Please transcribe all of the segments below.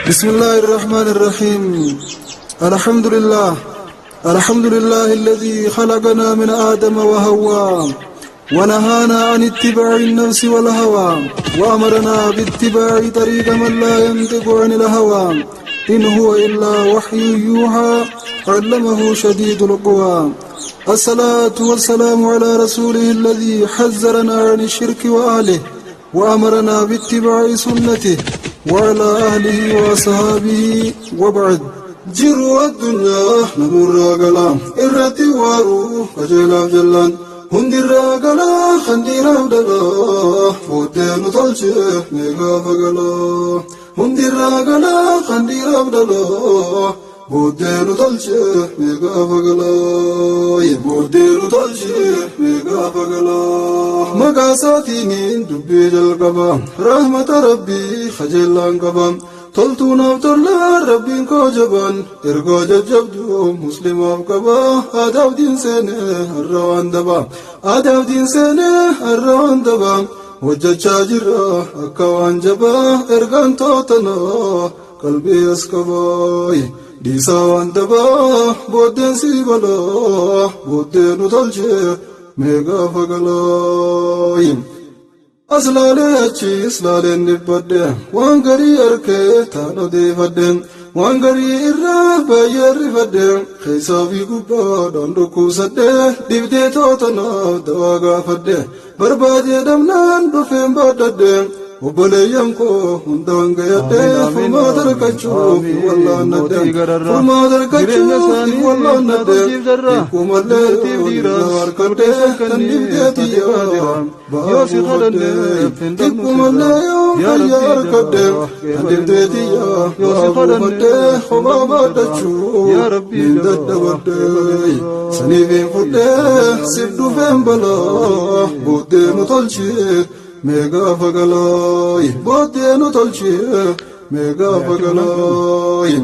بسم الله الرحمن الرحيم. الحمد لله الذي خلقنا من آدم وهوى ونهانا عن اتباع النفس والهوى وأمرنا باتباع طريق من لا ينطق عن الهوى إن هو إلا وحي يوحى علمه شديد القوى. الصلاة والسلام على رسوله الذي حذرنا عن الشرك وأهله وأمرنا باتباع سنته وعلى أهله وأصحابه وبعد. جروا الدنيا نمر قلا إرتي وارو وجلا جلان هندر قلا خندير عبدلا فوتين طلشة نيغا فقلا هندر قلا خندير عبدلا فوتين طلشة نيغا فقلا يبودين طلشة نيغا فقلا مقاساتين دبي جلقبا رحمة ربي خجلان قبا toltuunaaf tollaa rabbiin koo jaban ergoo jajjabduu muslimaaf qaba aadaabdiin seenee har'a waan daba aadaabdiin seenee har'a waan daba hojjechaa jirra akka waan jabaa ergaan tootanaa qalbii as qabaa dhiisaa waan dabaa booddeen sii balaa booddee nu tolchee meegaa fagalaa. Aslaalee achiis laaleen dhibbadde waan garii arkee taan odeeffadde waan garii irraa baay'ee rifadde keessaa fi gubbaadhaan dhukkubsadde dibdee tootanaaf dawaa gaafadde barbaadee dhabnaan dhufeen baaddadde obboleeyyan koo hundaan gayadde furmaata argachuuf wallaannadde furmaata argachuuf wallaannadde dhikkumallee dhiirraa harkadde kan dibdee tiyyaa yoo si kadhanne dhikkumallee yoo fayyaa harkadde kan dibdee tiyyaa yoo si kadhanne homaa baaddachuuf hin dadhabadde saniif hin fudhe sif dhufeen balaa booddee nu tolchee meegaa fagalaayi booddee nu tolchee meegaa fagalaayi.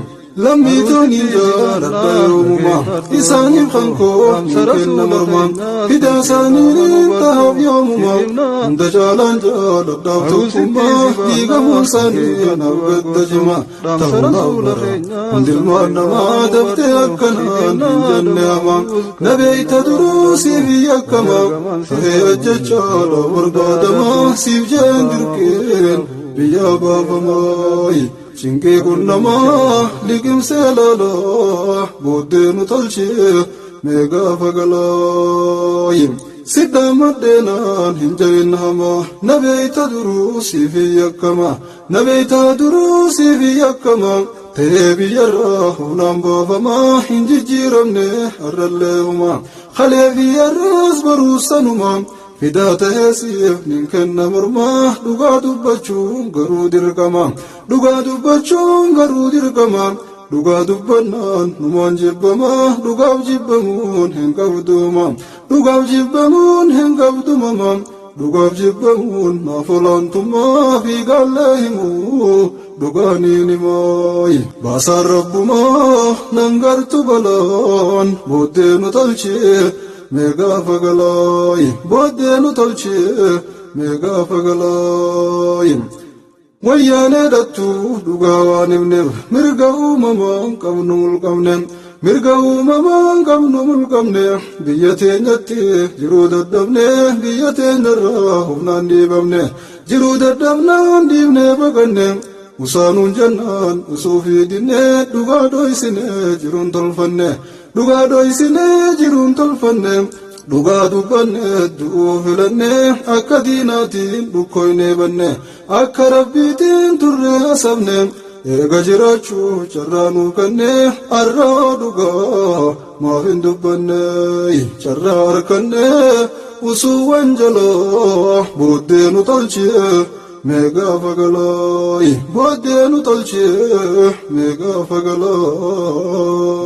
Lammiitoonni jaaladha yoomuma isaaniif kankoo kenna morma fidaa isaanii taa'aaf yoomuma hunda caalaan jaaladhaaf tokkummaa dhiigamuun isaanii naaf gadda jima ta'uudhaaf bara hundilmaan namaa daftee akkanaan hin jenne hama na beeyta duruu siif yakkama tahee ajjechaadha barbaadama siif jeen dirqeen biyyaa baafamaayi. Chinqee kun namaa liqimsee lolaa booddee nu tolchee meegaa fagalaayi. Siddaa maddeenaan hin jabin hamaa na beeyta duruu siif yakkama na beeyta duruu siif yakkama ta'ee biyyarraa humnaan baafamaa hin jijjiiramne har'allee huma halee biyyarraas baruusanuma. Fidaa ta'ee siif nin kenna mormaa dhugaa dubbachuun garuu dirqama dhugaa dubbachuun garuu dirqama dhugaa dubbannaan numaan jibbama dhugaaf jibbamuun hin qabduma dhugaaf jibbamuun hin qabdumama dhugaaf jibbamuun naaf olaantummaa fi gaallee himuu dhugaaniin himaayi baasaan rabbumaa nan gartu balaan booddee nu tolchee meegaa fagalaayi booddee nu tolchee meegaa fagalaayi. Wayyaalee dhattuu dhugaa waan himneef mirga uumamaan qabnu mulqabne mirga uumamaan qabnu mulqabne biyya teenyatti jiruu dadhabne biyya teenyarraa humnaan dhiibamne jiruu dadhabnaan dhiibnee baqanne usaanuun jennaan usuufii dinnee dhugaa dhoysinee jiruun tolfanne dhugaa dhoysinee jiruun tolfanne dhugaa dubbanne du'uu filanne akka diinaatiin dhukkoynee banne akka rabbiitiin turree asabne eega jiraachuu carraa nuu kenne arraa dhugaa maaf hin dubbanne carraa harkanne usuuwwan jalaa booddee nu tolchee meegaa fagalaayi booddee nu tolchee meegaa fagalaa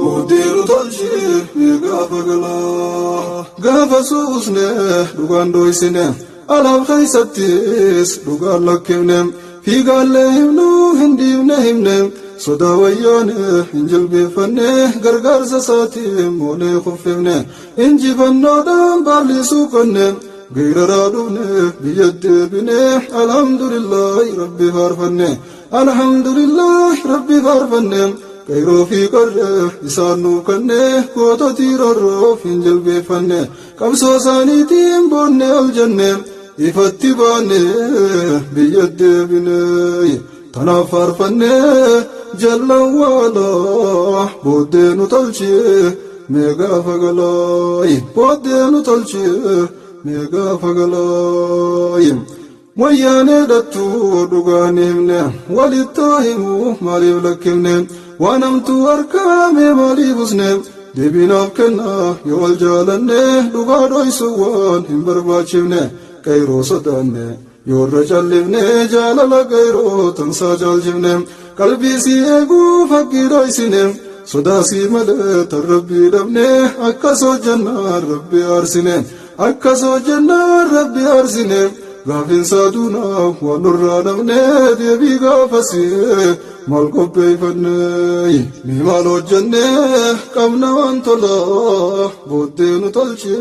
booddee nu tolchee meegaa fagalaa gaafa suusne dhugaan dhoysine alaaf keeysattis dhugaan lakkifne fiigaallee himnu hin dhiibne himne sodaa wayyaane hin jilbeeffanne gargaarsa isaatiin moolee kuffifne injifannoodhaan baallisuu qonne غير رادونا بيد بنا الحمد لله ربي فارفنا الحمد لله ربي فارفنا كيرو في قرة إسانو كنة كوتو تيرو في الجلب فنة كمسو سانيتين بوني الجنة إفتباني بيد بناي تنافر فنة جل وعلا بودينو تلشي ميغا فغلاي بودينو تلشي ميغا فغلاي وياني دتو دوغانيمنا ولتاهمو مالي لكمنا ونمتو أركامي مالي بسنم دبنا كنا يول جالنا دوغادو يسوان هم برباچمنا كيرو صدامنا يور رجالنا جالala كيرو تنسا جالجمنا قلبي سيغو فقير ايسنم صداسي ملت ربي دبنا اكسو جنة ربي ارسنم اكسو جنة ربي ارسنم غافين سادونا ونرانمنا دبي غافسي مالكو بيفني ميمالو جنة كمنا وانتلا بودينو تلشي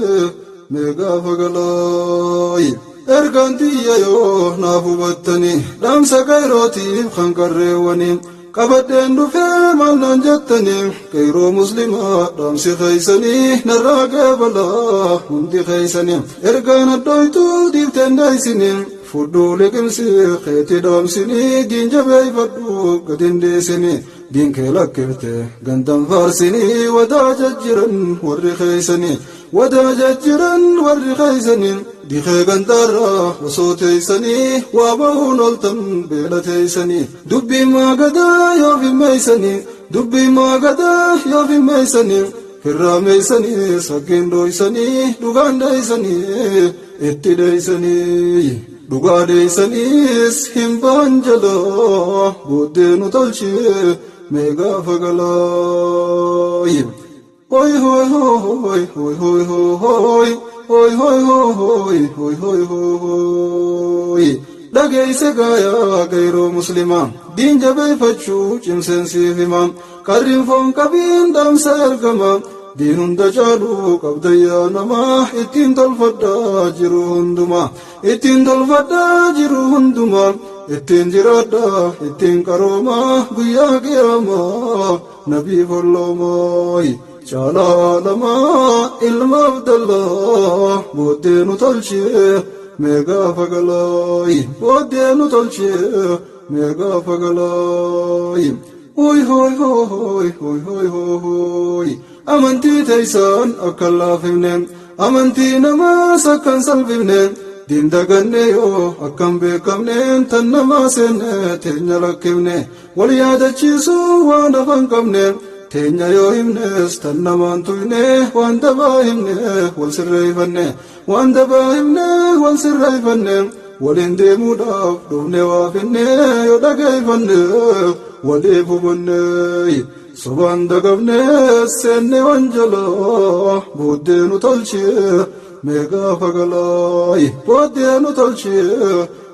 ميغا فغلاي ارغانتي يو نافو بطني دامسا كيروتي خنقريواني قبدين دفع مالنان جتني كيرو مسلمة دامسي خيساني نراغي بلا هندي خيساني ارغان الدويتو ديفتن دايسيني فدو لكمسي خيتي دامسيني دين جبي فدو قدين ديسيني دين كيلا كبتي غندم فارسيني ودا ججرن وري خيساني ودا ججرن وري خيساني دي خيغن دارا وصوتيساني وابهون التم بيلتيساني دبي ما قدا يوفي ميساني دبي ما قدا يوفي ميساني فرا ميساني ساكين دويساني دوغان دايساني اتي دايساني دوغا دايسانيس همبان جلا بودينو تلشي ميغا فغلاي هوي هوي هوي هوي هوي هوي هوي هوي هوي هوي هوي هوي dhageesse gaayaa gayroo muslimaa diin jabeeffachuu cimseensiif himaa qarriin foon qabiin dhaamsa ergamaa diin hunda caaluu qabdayyaa namaa ittiin tolfadhaa jiru hundumaa ittiin tolfadhaa jiru hundumaa ittiin jiraadhaa ittiin qaroomaa guyyaa qiyaamaa nabii folloomaa caalaa lamaa ilma abdallaa booddeenu tolchee ميغا فغلاي بودينو تلشي ميغا فغلاي هوي هوي هوي هوي هوي هوي أمنتي تيسان أكلا فيمنين أمنتي نما سكن سلفيمنين دين دغني يو أكم بكمنين تنما سنة تنيا لكمنين وليادتشيسو وانا فنكمنين تنيا يو همنس تنما انتويني وان دبا همني والسري فني وان دبا همني والسري فني ولين ديموداف دومني وافني يودغي فني وليفو فني سبان دغبني سني وانجلا بودينو تلشي ميغا فغلاي بودينو تلشي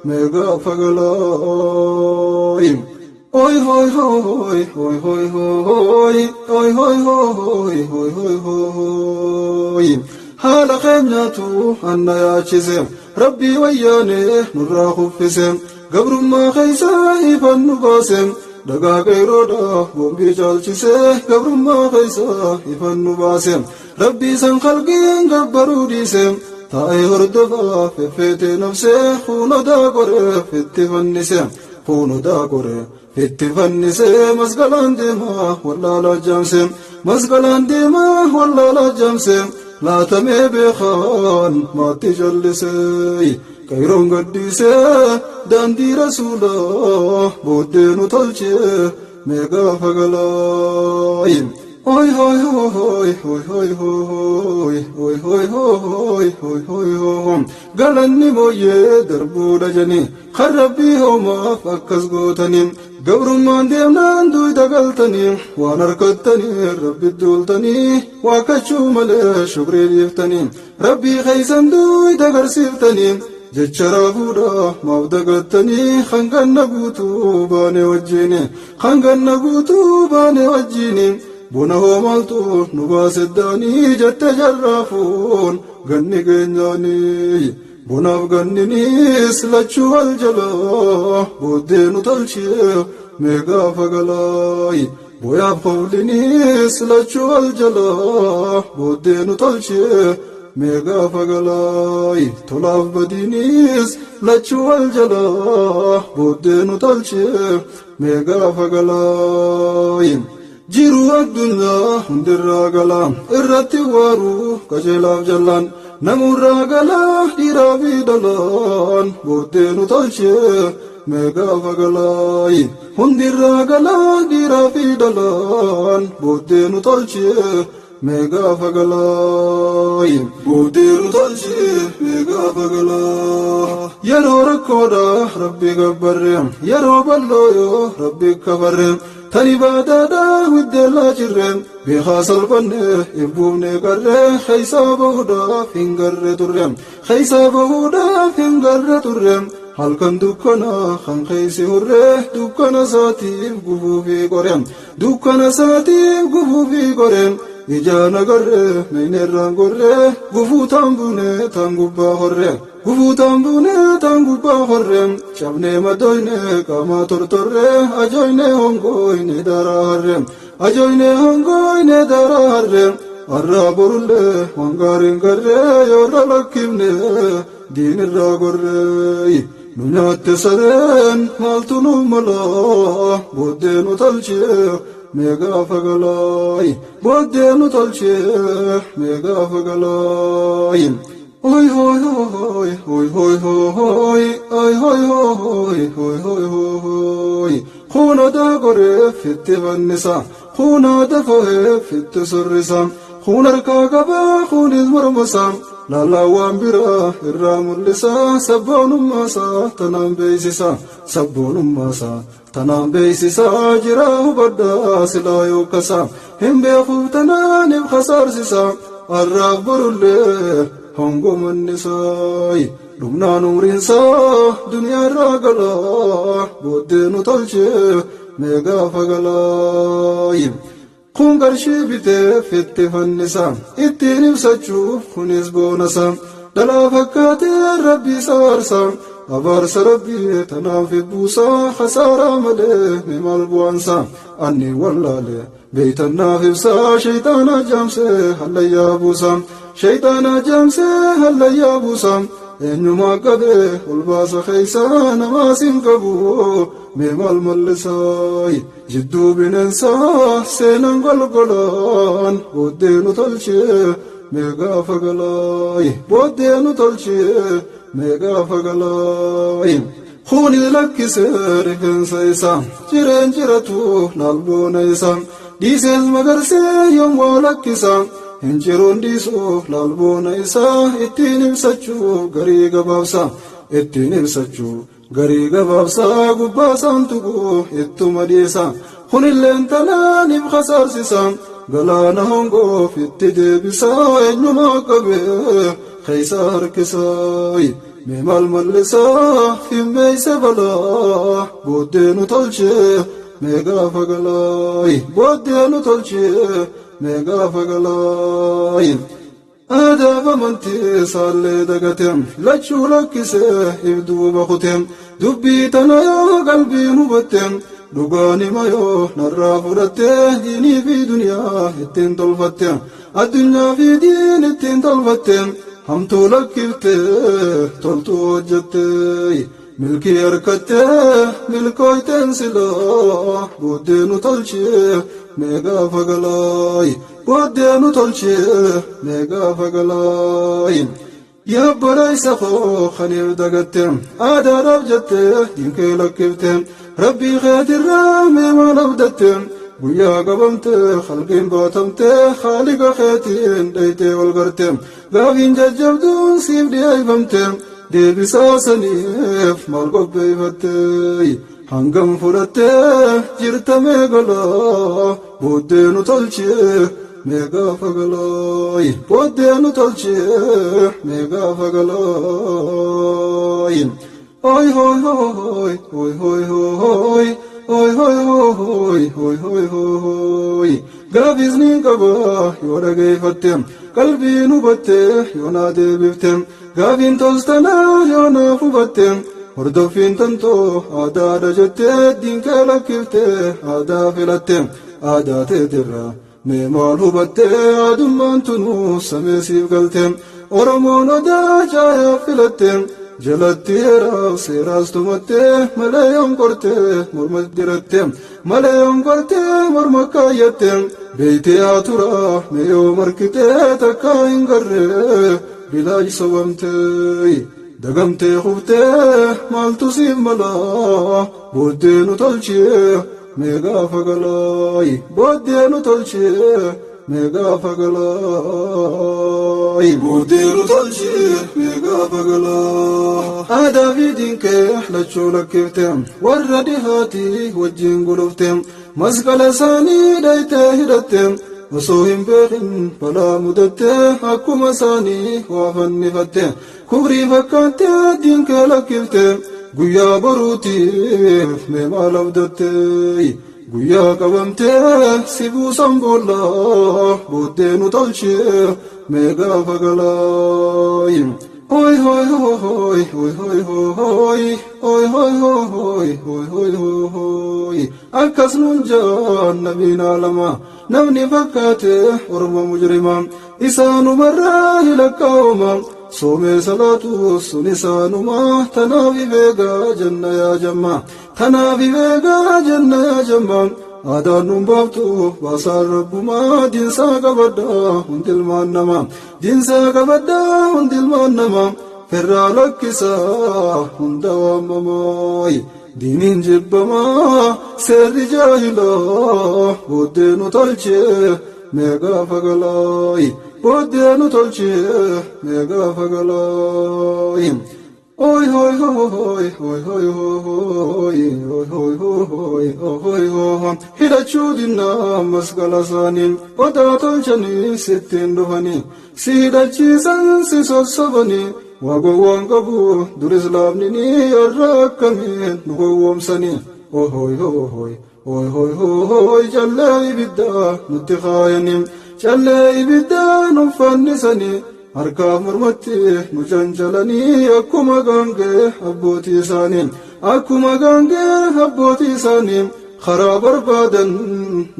ميغا فغلاي Oi hoi hoi hoi hoi hoi oi hoi hoi hoi hoi hoi hala khamnatu anna yachizem rabbi wayane nurra khufisem gabrumma khaisa ifan nubasem daga kairoda bombi chalchise gabrumma khaisa ifan nubasem rabbi san khalqin gabbaru disem ta'i hordofa fefete nafse khuna da gore fitti fannisem khuna da gore اتفنسي مسقلان ديما ولا لا جامسم مسقلان ديما ولا لا جامسم لا تمي بخان ما تجلسي كيرون قديسي داندي رسولا بودينو تلشي ميغا فغلاي هوي هوي هوي هوي هوي هوي هوي هوي هوي هوي هوي هوي قالني مويه دربو دجني خربي هما فكس قوتني قبرمان ديمنان دوي دقلتني وانركتني ربي دولتني واكشو ملي شكري ليفتني ربي خيسن دوي دقرسيفتني جچرا فودا مودقتني خنقن نقوتو باني وجيني خنقن نقوتو باني وجيني بونه مالتو نباس الداني جت جرافون ganni keenyaani bonaaf ganninis lachuu wal jalaa booddee nu tolchee meegaa fagalaayi boyaaf qawlinis lachuu wal jalaa booddee nu tolchee meegaa fagalaayi tolaaf badiinis lachuu wal jalaa booddee nu tolchee meegaa fagalaayi jiru addunyaa hundirraa galaa irratti waaruu qajeelaaf jallaan namurraa galaa dhiiraa fi dhalaan booddee nu tolchee meegaa fagalaayi hundirraa galaa dhiiraa fi dhalaan booddee nu tolchee meegaa fagalaayi booddee nu tolchee meegaa fagalaa yeroo rakkoodha rabbi gabbarre yeroo bal'oo rabbi kafarre tani baadaadha widdeellaa jirre beekaa salphanne ibbuufne qarre keeysaa bahuudhaaf hin garre turre keeysaa bahuudhaaf hin garre turre halkan dukkana kan keeysi hurre dukkana isaatiif gufuufi qore dukkana isaatiif gufuufi qore ijaan agarre meynerraan gorre gufuu taanbuune taan gubbaa horre gufuu taanbuune taan gubbaa horre cabnee madoyne qaamaa tortorre ajoyne hongoyne daraa harre ajoyne hongoyne daraa harre arraa borulle wangaariin garre yoorra lakkifne diinirraa gorre nu nyaatte sareen maaltu nu malaa booddee nu tolchee meegaa fagalaayi booddee nu tolchee meegaa fagalaayi hoy hoy hoy hoy hoy hoy ay hoy hoy hoy hoy hoy khuna da gore fitte vannisa khuna da fohe fitte surrisa khunar ka gaba khunis murmusa lala wambira irra mulisa sabbonumasa tanam beysisa sabbonumasa tanam beysisa jira hubadda sila yokasa himbe khutana khasarsisa arraf burulle hongo mannisai lumnaan umriinsaa duniyaa irraa galaa booddee nu tolchee meegaa fagalaayi kun qarshii bitee fitti fannisa ittiin ibsachuuf kunis boonasa dhalaa fakkaatee rabbii saarsa abaarsa rabbii tanaaf ibbuusaa khasaaraa malee mimal bu'aansa anni wallaale beeytannaaf ibsaa shayxaana jaamsee hallayyaa buusa shayxaana jaamsee hallayyaa buusa eenyumaa qabee ol baasa keeysaa namaas hin qabu mee maal mallisaayi jidduu bineensaa seenan golgolaan booddee nu tolchee meegaa fagalaayi booddee nu tolchee meegaa fagalaayi kuni lakkisee rifeensa isaa jireen jiratu laalboona isaa dhiisees magarsee yommuu lakkisa hinjiruun dhiisuuf laalboona isaa ittiin ibsachuuf garii gabaabsa ittiin ibsachuuf garii gabaabsa gubbaa saamtuqu ittuma dhiisa kunilleen tanaaniif khasaarsisa galaana hongoof itti deebisa eenyumaa qabee keeysaa harkisaayi mee maal mallisaa himmeeyse balaa booddee nu tolchee meegaa fagalaayi booddee nu tolchee meegaa fagalaayi aadaaf amantii saallee dagate lachuu lakkisee ibduuba kute dubbii tana yoo qalbiin hubatte dhugaanima yoo narraa fudhatte diinii fi duniyaa ittiin tolfatte addunyaa fi diin ittiin tolfatte hamtuu lakkifte toltuu hojjette milkii harkatte milkooyteen silaa booddee nu tolchee meegaa fagalaayi booddee nu tolchee meegaa fagalaayi yaa baraysa koo khaniif dagatte aadaadhaaf jette diinkee lakkifte rabbii keetirraa mee maal abdatte guyyaa qabamte khalqiin baatamte haaliqa keetiin dhaytee wal garte gaafiin jajjabduun siif dhiyeeffamte deebisaa saniif maal qopheeffatte hangam fudhatte jirta meegalaa booddee nu tolchee meegaa fagalaayi booddee nu tolchee meegaa fagalaayi hoy hoy hoy hoy hoy hoy hoy hoy hoy hoy hoy hoy gaafisni qaba yoo dhageeffatte qalbiin hubatte yoo naa deebifte gaafiin toltanaa yoo naaf hubatte hordoffiin tantoo aadaadha jettee diinqee lakkifte aadaa filatte aadaa teetirraa mee maal hubatte aadummaan tunuu sameesiif galte oromoon odaa caayaaf filatte jalatti heeraaf seeraas tumatte malee yoon qorte morma diratte malee yoon qorte morma kaayyatte beeytee haa tura mee yoo markite takka hin garre bilaa sobamte dagamtee kuftee maaltu siif malaa booddee nu tolchee mee gaafa galaayi booddee nu tolchee mee gaafa galaayi booddee nu tolchee mee gaafa galaa aadaa fi diinqee lachuu lakkifte warra dhihaatii wajjin gulufte masqala isaanii dhaytee hidhatte osoo hin beekin balaa mudatte akkuma isaanii waa fannifatte kubrii fakkaatte diinqee lakkifte guyyaa boruutiif mee maal abdatte guyyaa qabamte si buusan boollaa booddee nu tolchee mee gaafa galaayi hoy hoy hoy hoy hoy hoy hoy hoy hoy hoy hoy hoy hoy akkas nuun jaan nabiin alama namni fakkaate orma mujrima isaanumarraa hilakkaa'uma soomee salaatu sun isaanuma tanaaf ibeegaa janna yaa jamma tanaaf ibeegaa janna yaa jamma aadaan nun baaftu baasaan rabbumaa diinsaa qabadhaa hundilmaan nama diinsaa qabadhaa hundilmaan nama firraa lakkisaa hunda waamamaayi diiniin jibbamaa seerri jaahilaa booddee nu tolchee mee gaafa galaayi booddee nu tolchee mee gaafa galaayi hoy hoy hoy hoy hoy hoy hoy hoy hoy hoy hoy hidhachuu dinnaa masqala isaanii odaa tolchanii sittiin dhufanii si hidhachiisan si sossobanii waa gowwaan qabu dur islaamnini irra akkamiin nu gowwoomsanii hoy hoy hoy hoy hoy hoy callee ibiddaa nutti kaayanii callee ibiddaa nu fannisanii harkaaf mormatti nu cancalanii akkuma gaangee abbootii isaanii akkuma gaangee abbootii isaanii karaa barbaadan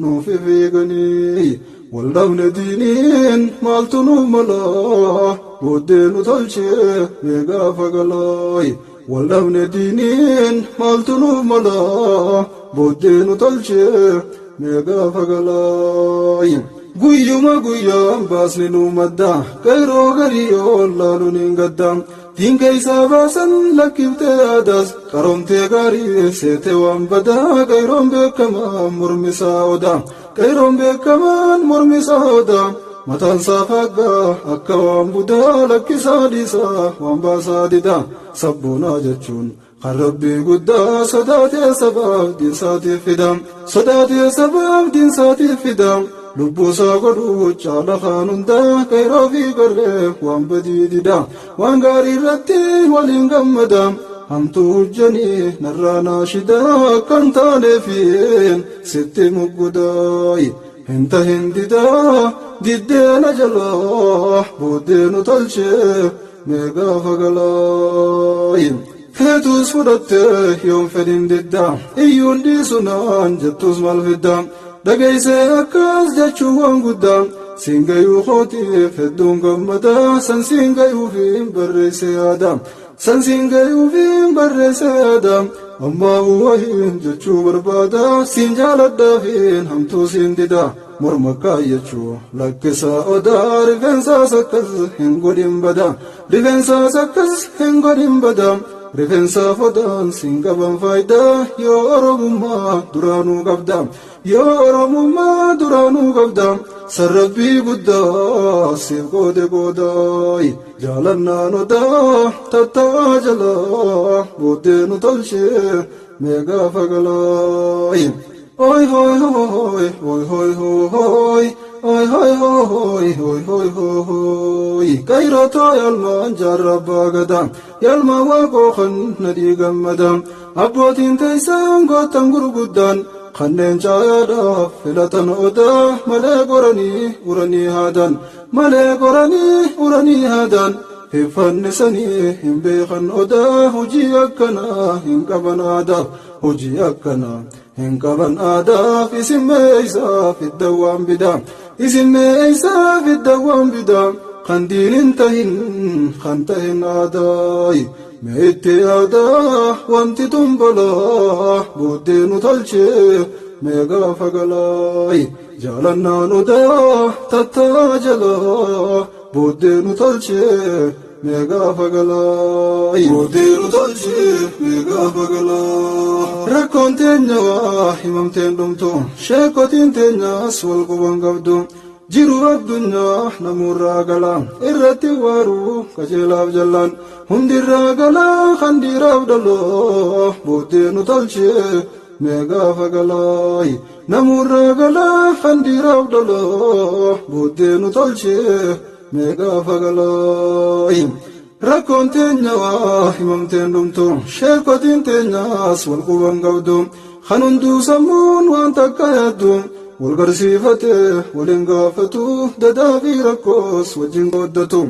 nuuf fiiganii wal dhabne diiniin maaltu nuuf malaa booddee nu tolchee mee gaafa galaayi wal dhabne diiniin maaltu nuuf malaa booddee nu tolchee mee gaafa galaayi guyyuma guyyaan baasni nu madda qayroo garii ollaaluun hin gadda diinqa isaa baasan lakkiftee aadaas qaroomtee gaarii seete waan badaa qayroon beekamaan mormisaa odaa qayroon beekamaan mormisaa odaa mataan isaa faaggaa akka waan budaa lakkisaa dhiisaa waan baasaa didaa sabboonaa jechuun kan rabbii guddaa sodaatee sabaaf diinsaatiif fida sodaatee sabaaf diinsaatiif fida lubbuusaa godhuu caala kaan hundaa qayroo fi garree waan badii dida waan gaarii irratti waliin gammada hamtuu hujjanii narraa naashidaa akkan taaneefiin sitti muggudaayi hin tahin didaa diddeena jalaa booddee nu tolchee mee gaafa galaayi feetuus fudhattee yoon fedhin diddaa iyyuun dhiisunaan jettuus maal fiddaa dhageessee akkas jechuun waan guddaa singayuu kootiif hedduun gammadaa san singayuufiin barreessee yaada san singayuufiin barreessee yaada ammaa wahiin jechuu barbaada siin jaaladhaafiin hamtuu siin dida morma kaayyachuu lakkisaa odaa rifeensaas akkas hin godhin bada rifeensaas akkas hin godhin bada rifeensaaf odaan siin qaban faayidaa yoo oromummaa duraanuu qabda yoo oromummaa duraanuu qabda sarrabbii guddaa siif qoode qoodaayi jaalannaan odaa tatta'aa jalaa booddee nu tolchee mee gaafa galaayi Oi hoi hoi hoi hoi hoi oi hoi hoi hoi hoi hoi Kairota yalma jarraba gadam yalma waqo khan nadi gammadam Abbotin taysan gotan gurguddan khannen chayada filatan oda male gorani urani hadan male gorani urani hadan Hifannisani himbeekan oda hojii akkana hin qaban aadaaf hojii akkana hin qaban aadaaf isin meeysaaf iddawwaan bidaa isin meeysaaf iddawwaan bidaa kan diinin tahin kan tahin aadaayi meetti aadaa wanti tumbalaa booddee nu tolchee mee gaafa galaayi jaalannaan odaa tattaa jalaa booddee nu tolchee mee gaafa galaayi booddee nu tolchee mee gaafa galaa rakkoon teenya waa himamteen dhumtu sheekotiin teenyaas wal quban qabdu jiru addunyaa namurraa galaa irratti waaruu qajeelaaf jallaan hundirraa galaa kan dhiiraaf dhaloo booddee nu tolchee mee gaafa galaayi namurraa galaa kan dhiiraaf dhaloo booddee nu tolchee mee gaafa galaayi rakkoon teenya waa himamteen dhumtu sheekotiin teenyaas wal quban qabdu kan hunduu sammuun waan takka yaaddu wal garsiifatee waliin gaafatu dadaa fi rakkoos wajjin qooddatu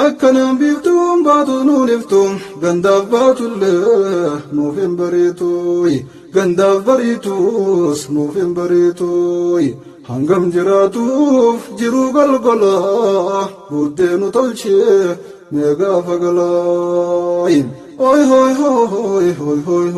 akkanaan biiftuun baatu nuun iftu gandaaf baatullee nuuf hin bariituuyi gandaaf bariituus nuuf hin bariituuyi hangam jiraatuuf jiruu galgalaa booddee nu tolchee mee gaafa galaayi oi hoi hoi hoi hoi hoi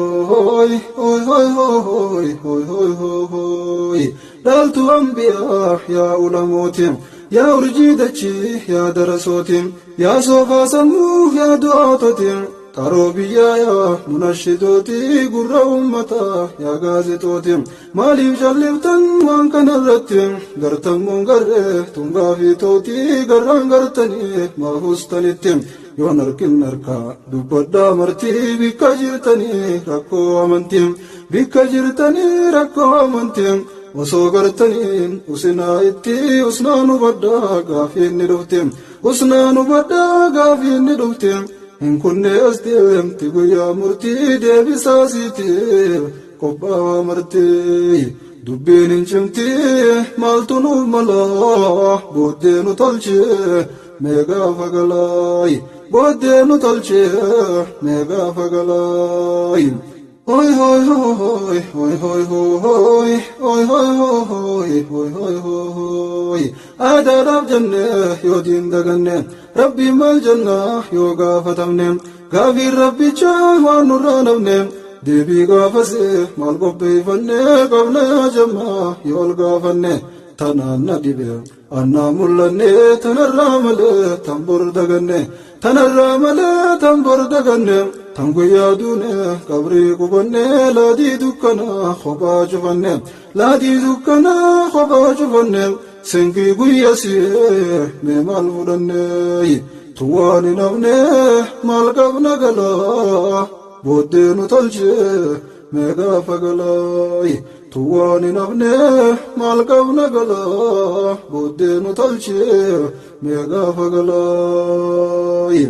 oi hoi hoi hoi hoi hoi dhaltu ambiyaa yaa ulamootiin yaa urjii dachii yaa darasootiin yaa soofaa sammuu yaa du'aatotiin qaroo biyyaa yaa munashidootii gurra ummataa yaa gaazexootiin maaliif jalliftan waan kanarratti gartammuun garree tungaa fi tootii garraan gartanii maafustanitti yoon arkin harkaa dubbadhaa martii bikka jirtanii rakkoo amantiin bikka jirtanii rakkoo amantiin osoo gartaniin usinaa itti usnaan hubadhaa gaafiinni dhufte usnaan hubadhaa gaafiinni dhufte hin kunne as deemti guyyaa murtii deebisaa siitiif qophaa'aa martii dubbiin hin cimtii maaltu nuuf malaa booddee nu tolchee mee gaafa galaayi booddee nu tolchee mee gaafa galaayi oi hoi hoi hoi hoi hoi oi hoi hoi hoi hoi hoi aadaadhaaf jennee yoo diin daganne rabbiin maal jennaa yoo gaafatamne gaafiin rabbichaa waan nurraa nafne deebii gaafasee maal qopheeffannee qabna yaa jammaa yoo ol gaafanne tanaan na dhibe annaa mul'anne tanarraa malee tan bor daganne tanarraa malee tan bor daganne tan guyyaa duune qabrii qubanne laadii dukkanaa kophaa cufanne laadii dukkanaa kophaa cufanne senkii guyyasii mee maal fudhanne tuwaan hin hafne maal qabna galaa booddee nu tolchee mee gaafa galaayi tuwaan hin hafne maal qabna galaa booddee nu tolchee mee gaafa galaayi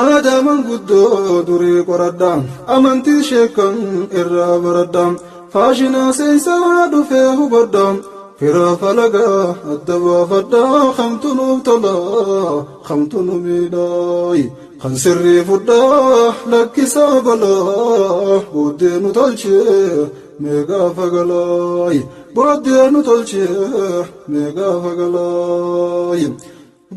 aadaa manguddoo durii qoradhaa amantii sheekan irraa baradhaa faashinaa seensaa dhufee hubadhaa firaa falagaa adda baafadhaa kamtu nuuf tolaa kamtu nu miidhaayi kan sirrii fudhaa lakkisaa balaa booddee nu tolchee mee gaafa galaayi booddee nu tolchee mee gaafa galaayi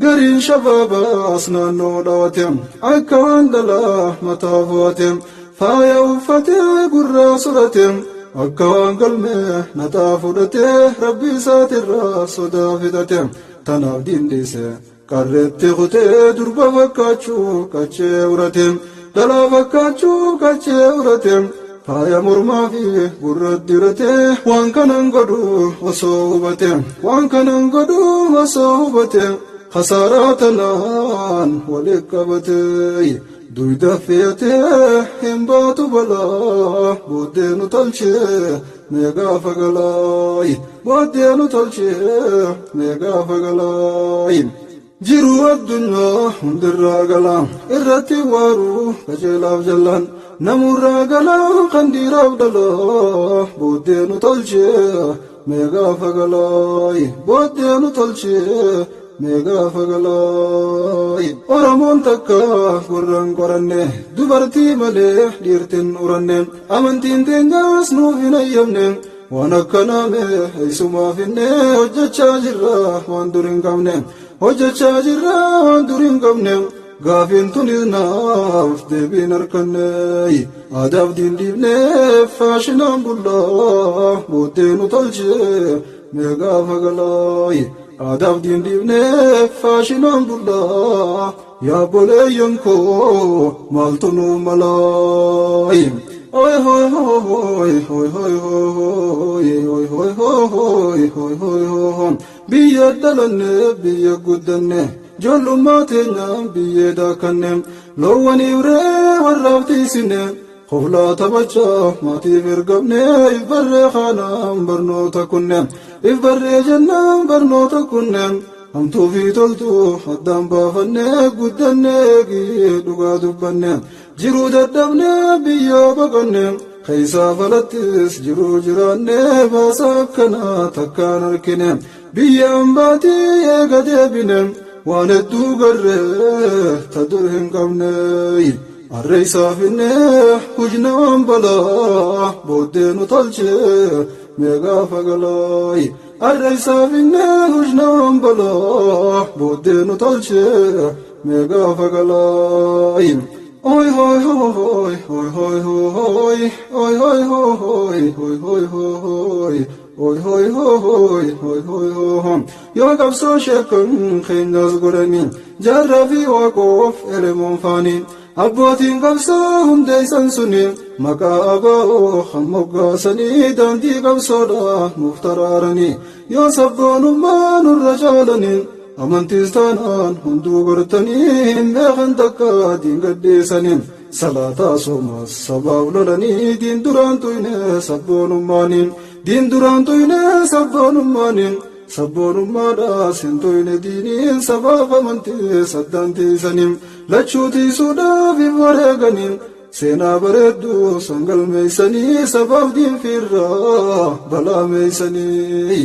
gariin shabaabaas naannoo dhawateem akka waan dhalaa mataa fo'ateem faaya uffatee gurraa surateem akka waan galmee nataa fudhatee rabbi isaatirraa sodaa fidateem tanaaf diindiise qarreetti kutee durba fakkaachuu qachee urateem dhalaa fakkaachuu qachee urateem faaya mormaa fi gurratti diratee waan kanan godhu osoo hubateem waan kanan godhu osoo hubateem khasaaraa tanaan waliin qabatee دويدا فيته هم باتو بلا بودينو تلشي ميغا فقلاي بودينو تلشي ميغا فقلاي جيرو الدنيا هندرا قلا إرتي وارو كجلاف جلان نمورا قلا قندير عبدالله بودينو تلشي ميغا فقلاي بودينو تلشي ميغا فقلاي ورمون تكا قرن قرنه دبرتي مليح ديرتن ورنه أمنتين تنجاس نوفين أيامنه ونكنا مه يسمع فينه وجهة جرا واندورين كمنه وجهة جرا واندورين كمنه غافين تنيناف دبين أركنه أدب دين دينه فاشنام بالله بودينو تلجي ميغا فقلاي أدب دين دينه فاشنام بالله يا بولي ينكو مالتنو ملاي Oi hoi hoi hoi hoi hoi hoi hoi hoi hoi hoi hoi biya dalanne biya gudanne jolumma tenya biya dakanne lowani ure warrafti sinne khofla tabacha mati virgamne ibarre khana barno takunne ibarre janna barno takunne amtu fi toltu haddam bafanne gudanne gi duga dubbanne jiru dadabne biya baganne khaysa falatis jiru jiranne basakana takkan arkine biya ambati egadebine waneddu garre tadurhin qabne arraysa finne hujna ambala bodenu talche mega fagalai arraysa finne hujna ambala bodenu talche mega fagalai Oi hoi hoi hoi hoi hoi oi hoi hoi hoi hoi hoi oi hoi hoi hoi hoi hoi yo gabso shekun khinaz gurani jarrafi waqof elemon fani abbotin gabso hundey sansuni maka abao khammoga sani dandi gabso da muftararani yo sabbonu manur rajalani amantistanan hundu gortani meeqan takka din gaddeesanin salata somas sabawlolani din durantuyne sabbonummanin din durantuyne sabbonummanin sabbonummaadha sintoyne diinin sabab amantee saddanteesanin lachuutiisuudhaaf wareeganin seenaa bareeddu sangalmeeysanii sabab diin firraa balaameeysanii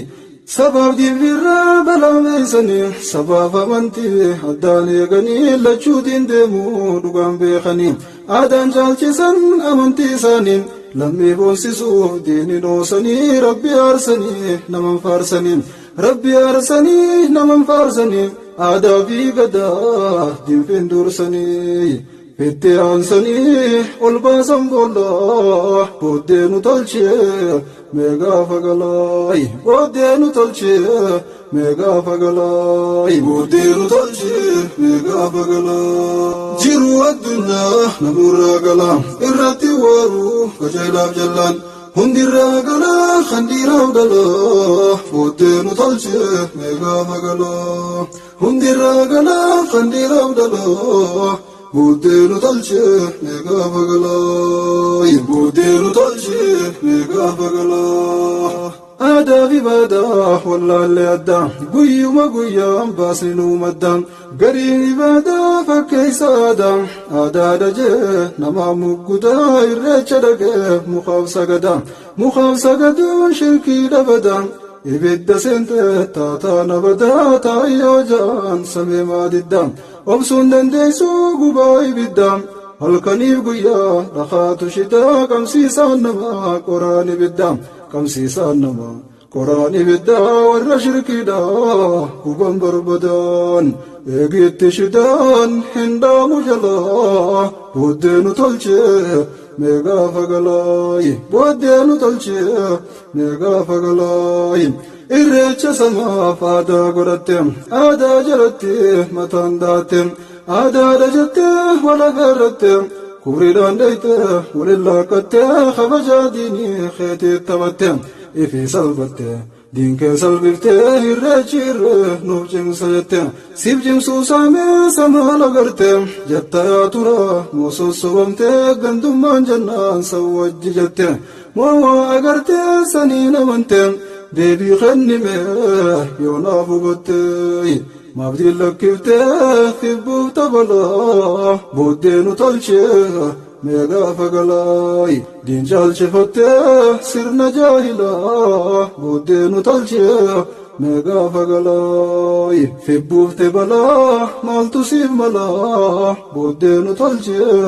sabab diin firraa balaameeysanii sabab amantii addaan eeganii lachuutiin deemuu dhugaan beekanii aadaan caalchisan amantii isaanii lammii boonsisuuf diinin oosanii rabbi aarsanii naman faarsanii rabbi aarsanii naman faarsanii aadaa fi gadaa diinfin dursanii Itti aansanii ol baasan boolla booddee nu tolchee meegaa fagalaay booddee nu tolchee meegaa fagalaay booddee nu tolchee meegaa fagalaay jiruu addunyaa namurraa galaa irratti waaruu qajeelaaf jallaan hundirraa galaa khandiiraaf dhalaa booddee nu tolchee meegaa fagalaay hundirraa galaa khandiiraaf dhalaa Budenu talche mega bagala budenu talche mega bagala ada vibada wallahi adda guyuma guyam basinu madam gari vibada fakkaisada ada daje nama muguda irrecha dage mukhaf sagada shirki dabada ibidda sente tata nabada tayojan same madidam obsun dandeessu gubaa ibiddaan halkaniif guyyaa dhakaatu shitaa qabsiisaan namaa qoraan ibiddaan qabsiisaan namaa qoraan ibiddaa warra shirkiidhaa guban barbadaan eegitti shidaan hin dhaamu jalaa booddeenu tolchee meegaa fagalaay booddeenu tolchee meegaa fagalaay irreecha samaaf aadaa godhatte aadaa jalatti mataan daatte aadaadha jette walagarratte kubriidhaan dhayte walin laaqatte kabajaa diinii keetii taphatte ifii salphatte diinkee salphiftee irreechirre nuuf cimsa jette siif cimsuu saamee samaa lagarte jetta yaa tura moo sossobamtee gandummaan jannaan san wajji jette moo waa agartee saniin amante deebii kennime yoo naaf hubatte maabdiin lakkiftee kibbuuf tabalaa booddee nu tolchee mee gaafa galaayi diin caalchifattee sirna jaahilaa booddee nu tolchee mee gaafa galaayi fibbuufte balaa maaltu siif malaa booddee nu tolchee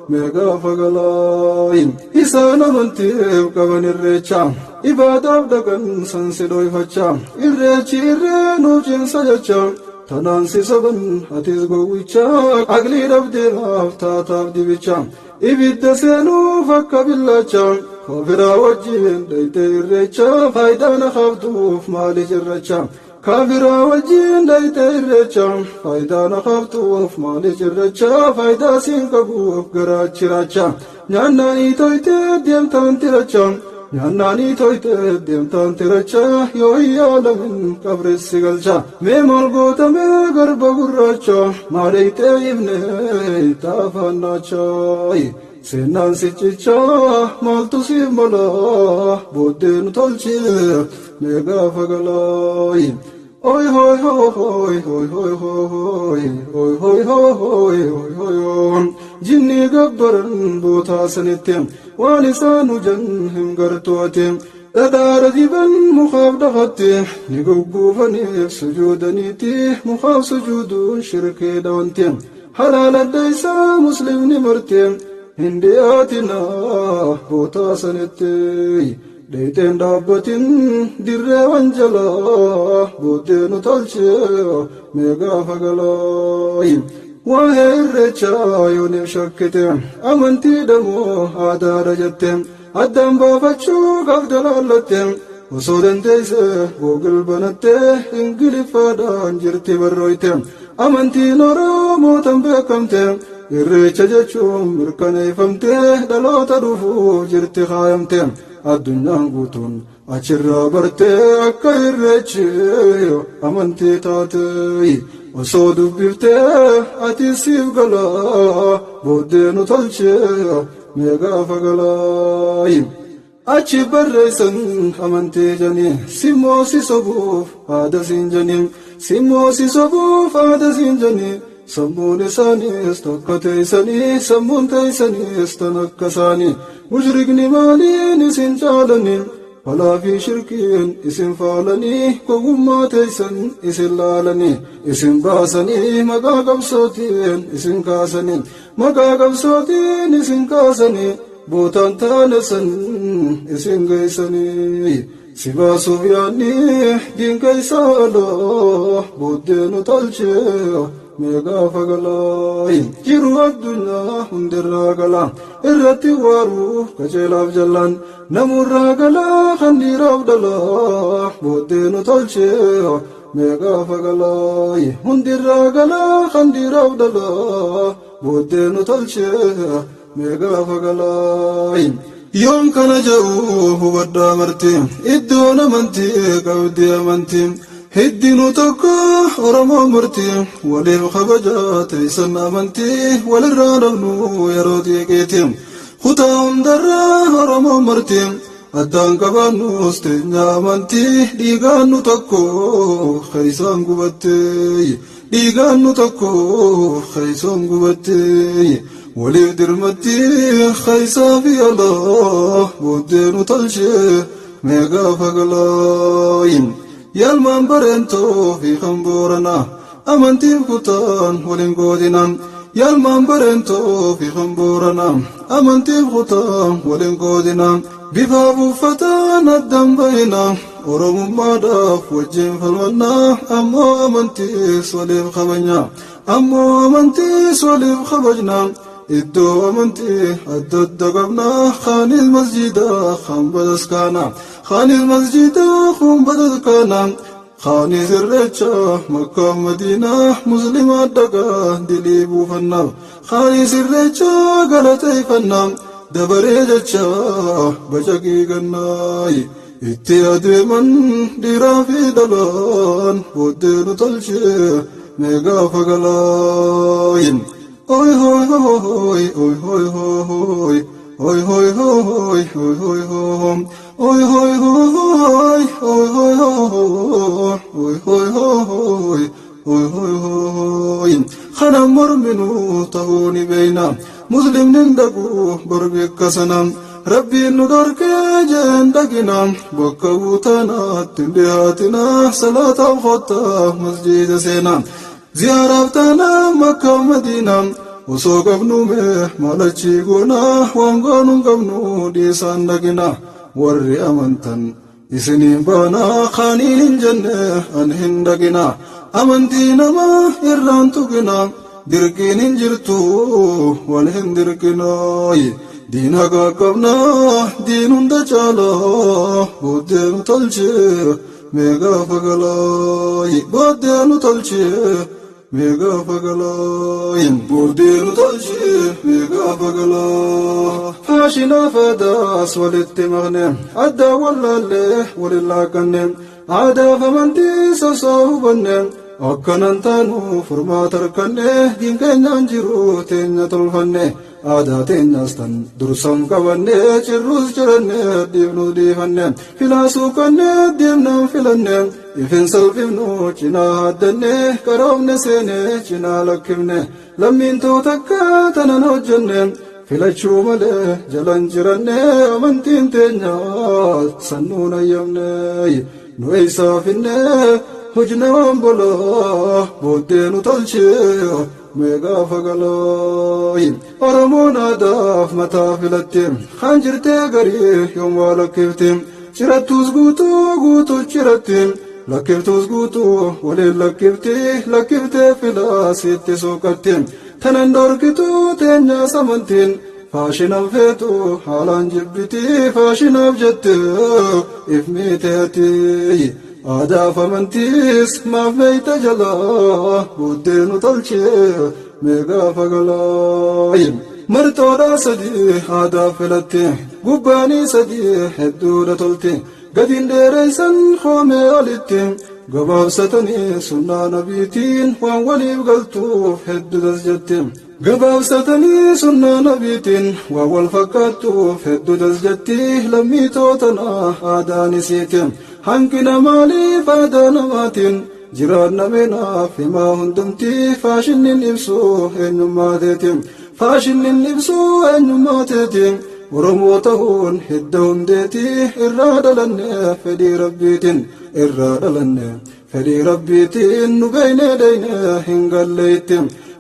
mee gaafa galaayi isaan amantiif qaban irreecha ibaadaaf dhaqan sansi dhoyfacha irreechi irree nuuf cimsa jecha tanaan si soban atis gowwicha aqlii dhabdeemaaf taataaf dibicha ibidda seenuuf akka billacha kaafiraa wajjin dhayte irreecha faayidaa na qabduuf maali cirracha kaafiraa wajjin dhayte irreecha faayidaa na qabduuf maali cirracha faayidaa siin qabuuf garaachiracha nyaannaanii toyte deemtaan tiracha nyaannaanii toyte deemtaan tiracha yoo yaalamin qabreessi galcha mee maal gootamee garba gurraacha maadhaytee ifne taafaannaacha seenaan sichicha maaltu siif mala booddee nu tolchee mee gaafa galaayi oy hoy hoy hoy hoy hoy hoy hoy hoy hoy hoy hoy jinni gabbaran bootaa sanitti waan isaan hujan hin gartooti dhadhaara diban mukaaf dhafatte ni gugguufaniif sujuudaniiti mukaaf sujuuduun shirkee dhawanti halaal adda isaa muslimni marte hin dhiyaatinaa bootaa sanitti dhayteen dhaabbatin dirree wanjalaa booddee nu tolchee mee gaafa galaayi waa'ee irreechaa yooniif shakkite amantii dhamoo aadaadha jette addaan baafachuu qabda laallatte osoo dandeeyse googil banatte ingiliffaadhaan jirti barrooyte amantiin oromootan beekamte irreecha jechuun mirkaneeffamte dhaloota dhufuuf jirti kaayamte addunyaan guutuun achirraa barte akka irreechi amantii taate osoo dubbiftee ati siif galaa booddee nu tolchee mee gaafa galaayi achi barreessan amantii janii simmoo si sobuuf haada siin janii simmoo si sobuuf haada siin janii sammuun isaaniis tokko teeysanii sammuun teeysaniis tan akka isaanii mushrikni maaliin isin caalanii falaa fi shirkiin isin faalanii gowwummaa teeysan isin laalanii isin baasanii maqaa qabsootiin isin kaasanii maqaa qabsootiin isin kaasanii bootaan taane san isin geeysanii si baasuuf yaadni diinka isaa alaa booddee nu tolchee mee gaafa galaayi jiru addunyaa hundirraa galaa irratti waaruuf qajeelaaf jallaan namurraa galaa kan dhiiraaf dhalaa booddee nu tolchee mee gaafa galaayi hundirraa galaa kan dhiiraaf dhalaa booddee nu tolchee mee gaafa galaayi yoom kana jedhu hubadhaa marti iddoon amantii qabdi amantii hiddinu tokko oromoo murti waliif kabajaa teeysan amantii walirraa dhabnu yeroo xiqqeeti kutaa hundarraa oromoo murti addaan qabaannus teenya amantii dhiigaan nu tokko keeysaan gubatte dhiigaan nu tokko keeysaan gubatte waliif dirmatti keeysaa fi alaa booddee nu tolchee mee gaafa galaayi yaalmaan bareentoo fi kan booranaa amantiif kutaan waliin godinaan yaalmaan bareentoo fi kan booranaa amantiif kutaan waliin godinaan bifaaf uffataan addaan bayinaa oromummaadhaaf wajjin falmannaa ammoo amantiis waliif kabajnaa ammoo amantiis waliif kabajnaa iddoo amantii adda adda qabnaa khaanis masjidaa kan bataskaanaa khaanis masjidaa kun bataskaanaa khaanis irreecha makkaa madiinaa muslimaa dhagaa dilii buufannaa khaanis irreecha galateeffannaa dabaree jecha bacaqii gannaayi itti adeeman dhiiraa fi dhalaan booddee nu tolchee mee gaafa galaayin. Oy hoy hoy oy hoy hoy oy hoy hoy oy hoy hoy oy hoy hoy oy hoy hoy oy hoy hoy oy hoy hoy khana morminu tahuni beina muslim nindagu borbe kasanam rabbi nudorke jendagina bokawutana tindiatina salata khotta masjid sena ziyaratana makkah madina osoo qabnu mee malachi goona waan goonu qabnu dhiisaan dhaqina warri amantan isiniin baana kaaniin hin jenne an hin dhaqina amantii namaa irraan tuqina dirqiin hin jirtu wal hin dirqinaayi diin haqa qabna diin hunda caalaa booddee nu tolchee mee gaafa galaayi booddee nu tolchee Mega fagalayin bordenu talchi mega fagala fashina fadas walitti magne adda wallalle walillakanne ada famanti sasahubanne akkanantanu furmaatarkanne dinkeenyaan jiru teenya tolfanne aadaa teenyaastan dursam qabanne cirrus jiranne diibnu diifanne filaasuu kanne diibnaan filanne ifin salphifnu cinaa haaddanne qaroomne seene cinaa lakkifne lammiin takka tanan hojjenne filachuu malee jalan jiranne amantiin teenya sannuun ayyamne nu eeysaafinne hojne waan bolaa booddee nu tolchee mee gaafa galaayi oromoon aadaaf mataa filatte kan jirtee garii yoom waa lakkifte cirattuus guutuu ciratti lakkiftuus guutuu waliin lakkiftee filaasitti suuqatte tanan dorkituu teenyaa samantiin faashinaan feetu haalaan jibbiti faashinaaf jette if miiteeti aadaaf amantiis maaf meeyta jalaa booddee nu tolchee mee gaafa galaayi martoodhaa sadii aadaaf filatte gubbaanii sadii hedduudha tolte gadin dheereysan koomee olitti gabaabsatanii sunnaa nabiitiin waan waliif galtuuf hedduutas jette gabaabsatanii sunnaa nabiitiin waan wal fakkaattuuf hedduutas jetti lammii tootanaa aadaan isiiti hanqina maaliif aadaa namaatiin jiraanna meenaaf himaa hundumtii faashinnin ibsuu eenyummaateeti faashinnin ibsuu eenyummaateeti oromoo ta'uun hidda hundeeti irraa dhalanne fedhii rabbiitiin nu beeyne deyne hin galleetti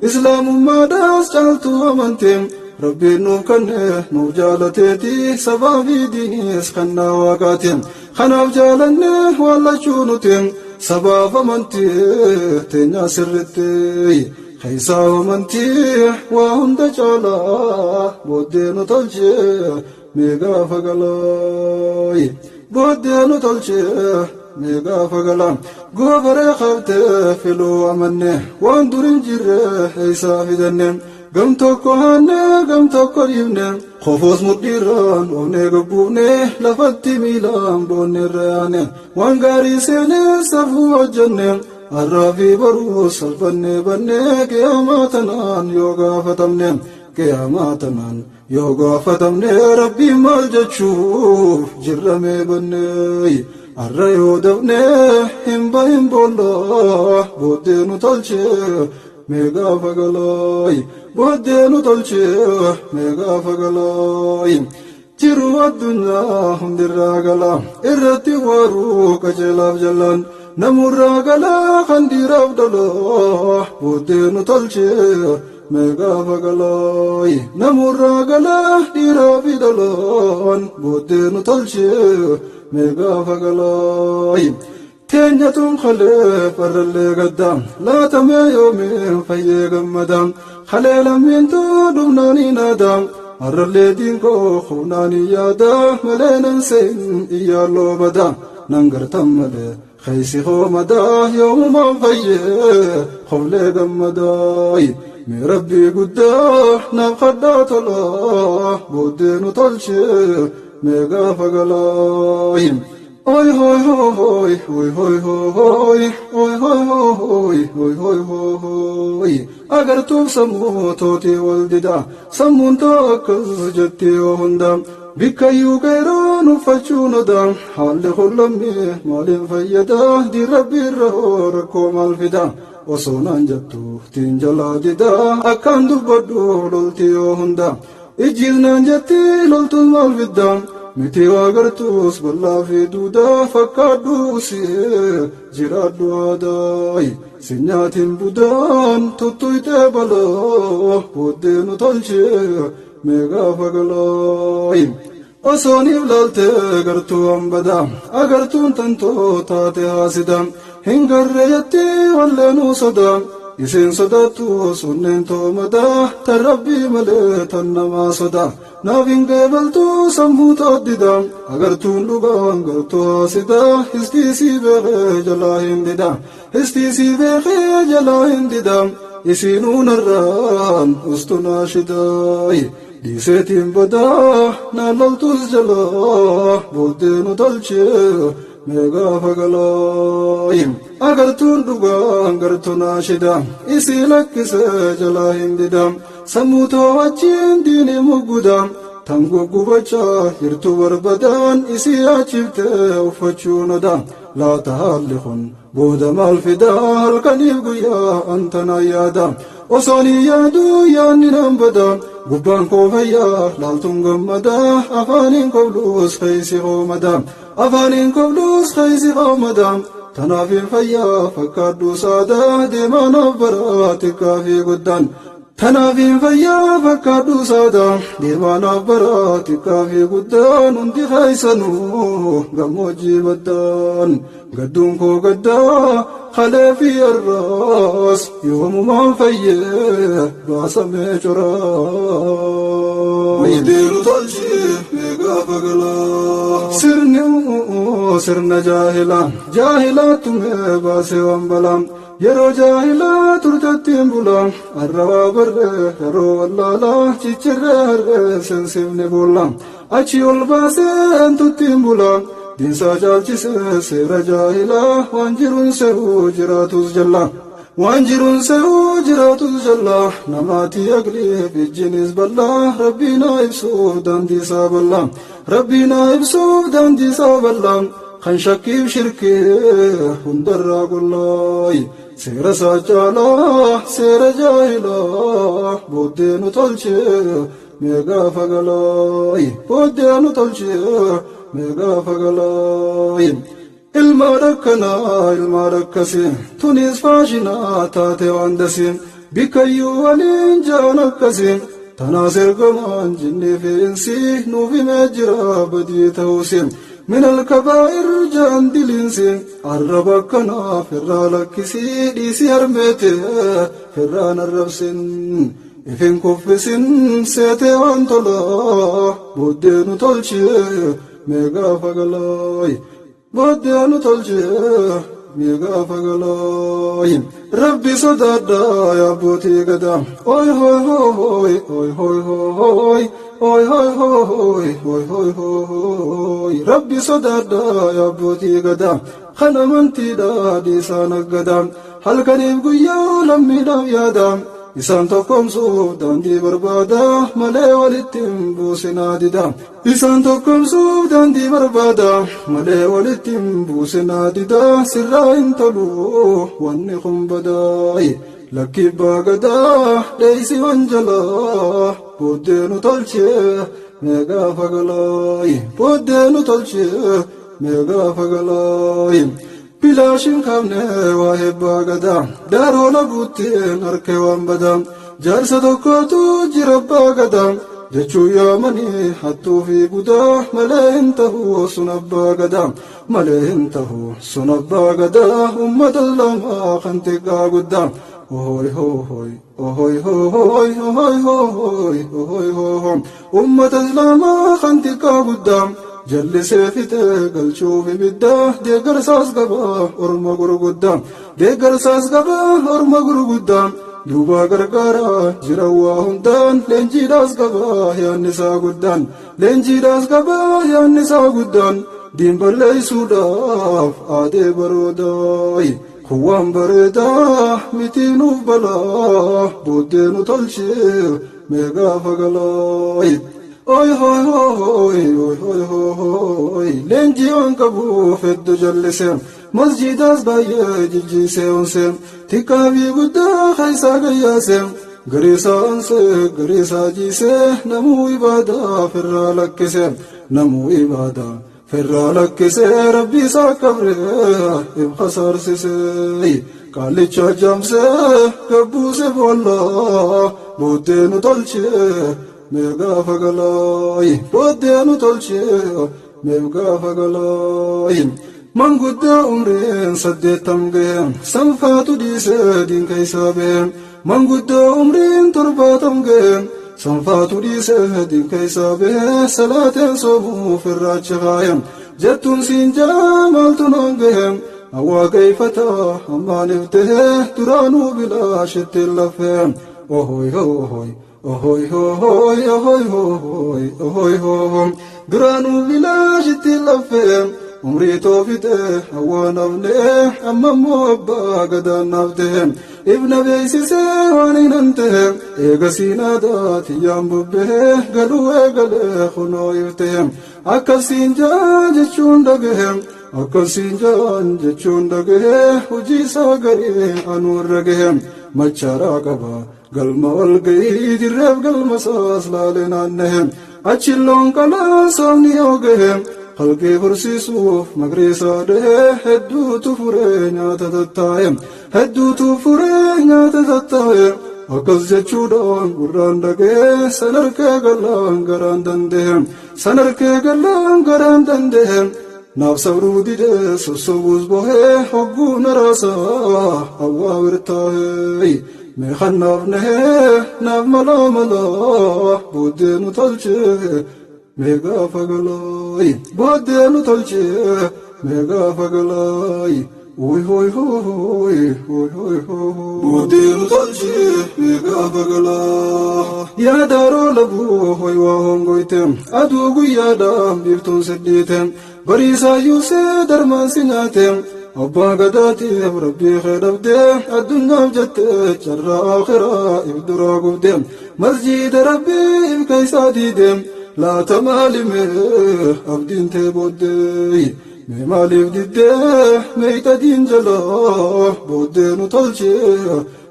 islaamummaadhaas caaltuu amantii rabbiin nuuf kanne nuuf jaalateeti sabaa fi diiniis kannaa waaqaati kanaaf jaalanne waallachuu nuti sabaaf amantii teenyaa sirritti Kaisaa amantii waa hunda caalaa booddee nu tolchee mee gaafa galaayi booddee nu tolchee mee gaafa galaa goofaree qabtee filuu amanne waan durin jirre eeysaa fidanne gam tokko haanne gam tokko dhiifne qofoos mudhiirraan oofnee gabbuufne lafatti miilaan boonneerra yaane waan gaarii seenee safuu hojjenne arraafi baruu salphanne banne qiyaamaa tanaan yoo gaafatamne rabbiin maal jechuuf jirramee banne arra yoo dafne hin bahin boollaa booddee nu tolchee mee gaafa galaayi booddee nu tolchee mee gaafa galaayi jiru addunyaa hundirraa galaa irratti waaruu qajeelaaf jallaan namurraa galaa kan dhiiraaf dhalaa booddee nu tolchee mee gaafa galaayi namurraa galaa dhiiraaf dhalaan booddee nu tolchee mee gaafa galaayi teenyatuun kalee farrallee gaddaa laatamee yoomeen fayyee gammadaa kalee lammiintuu dhumnaanii naadaa arrallee diinkoo humnaanii yaadaa malee nan seen iyyaaloo badaa nan gartan malee خيسي خومدا يوم ما فيه خولي قمداي من ربي قداه نبخدات الله بودين وطلشي ميقا فقلاي Oi hoi hoi hoi hoi hoi oi hoi hoi hoi hoi hoi agar tu samu toti waldida samun to akajati onda bikayu gairo nu fachunoda hal khulami malin fayyada di rabbi rahor komal fida osonan jattu tinjaladida akandu baddu lolti onda ijilnan jatti loltul mal fida miti agartus balla fi duda fakadu si jiradu adai sinyatin budan tutuite bala podenu tolche mega fagalai osoni ulalte gartu ambada agartun tanto tate hasidam hingarre jatti wallenu sadam isin sadatu sunnen to mada tarabbi male tannama sada navinge baltu sambuto didam agartun lugan gartu hasida istisi bege jala hindida istisi bege jala hindida isinun arran ustuna shidai disetin bada nalaltus jala bodenu dalche mega fagalaim agartun dugan gartuna shida isi lakkise jala hindida samuto wajin dini mugudam tango gubacha hirtu barbadan isi achifte ufachunoda la tahallihun boda malfida halkanif guya antana yada osoni yadu yaninam bada gubban kofaya laltun gammada afanin koblus khaisi homada afanin koblus khaisi homada tanafin faya fakadu sada demana baratika fi guddan tanafin faya fakadu sada demana baratika fi guddan undi khaisanu gamoji badan gaddun ko gadda khalafi arras yawm ma fayya basame chura midiru talji mega fagala sirna jahila tume base wambalam yero jahila turtatim bulam arrawa barre yero wallala chichirre harre sensivne bulam achi ol base antutim bulam dinsa jalchise sera jahila wanjirun sehu jiratus jalla wanjirun sehu jiratus jalla namati agli bijinis balla rabbina ibsu dandisa balla rabbina ibsu dandisa balla khan shakib shirki hundarra gullai sera sajala sera jahila bodenu tolche mega fagalai bodenu tolche mega fagalai ilma rakkasi tunis fashina taate wandasi bikayyu walin janakasi tanasir gaman jinni fi insi nufi mejira badi tausi min al-kabair jan dilinsi arrabakkana firra lakkisi disi harmete firra narrabsin ifin kuffisin sete wantola boddenu tolche mega fagalai boddenu tolche mega fagalai rabbi sodada ya boti gada oi hoi hoi oi hoi hoi oi hoi hoi oi hoi hoi rabbi sodada ya boti gada khana manti da di sanagada halkanif guyya lamida yada isan tokkomsu dandi barbada male walittim businadida isan tokkomsu dandi barbada male walittim businadida sirra intalu wanni khumbadai lakki bagada deisi wanjala bodenu tolche mega fagalai bodenu tolche mega fagalai bilashin kamne wahe bagada darola butten harke wambada jarsa tokkotu jira bagada jechu yamani hattu fi guda maleintahu sunabagada maleintahu sunabagada ummadallama khantiga guda ohoy hoy ohoy hoy ohoy hoy ohoy hoy ummadallama khantiga guda jallise fite galchuufi bidda deeggarsaas gaba orma gurgudda deeggarsaas gaba orma gurgudda duuba gargaara jira waa hundaan leenjiidhaas gaba yaannisaa guddaan leenjiidhaas gaba yaannisaa guddaan دين بالله سوداف عادي بروداي خوان بردا متينو بلا بودينو تلشي ميغا فغلاي oy hoy hoy oy hoy hoy lenji on kabu feddu jallesem masjidas baye jiji seonsem tikavi gudda khaisa gayasem garisa jise namu ibada firra lakkesem namu ibada firra lakkese rabbi sa kabre ib khasar sese kalicha jamse kabu se bolla bodenu tolche mega fagalay bodenu tolche mega fagalay mangudda umren saddetam gem sanfatu dise din kaisabe mangudda umren turbatam gem sanfatu dise din kaisabe salaten sobu firrachayam jatun sinjamal tunangem awa kaifata amanifte turanu bila shitilafem ohoy ohoy ohoy ohoy ohoy ohoy ohoy ohoy duranu village tilafem umri tofite awanavne amammo abba gadanavte ibn abaysise waninante egasinada tiyambubbe galu egale khunoyte akasinja jechundage akasinja jechundage uji sagare anurage machara kaba galma walgai dirab galma saslalene achillon kala somni oge halke fursisuf magrisa de heddu tufurenya tatatayem heddu tufurenya tatatayem akas jechudon gurandage sanarke galan garandande nav sabrudi de sosobuz bohe hoggu narasa hawa wirtahe me khannavne nav malamala bodenu talche mega fagalay bodenu talche mega fagalay oy hoy hoy oy hoy hoy bodenu talche mega fagalay ya daro labu hoy wa hongoitem adugu ya dam biftun sedditem barisa yuse darman sinatem abba gadati rabbi khadabde adunya jatte charra akhira ibdura gubdem masjid rabbi ibkaisadidem la tamalime abdin te bodde me malif didde meita din jala bodde nu tolche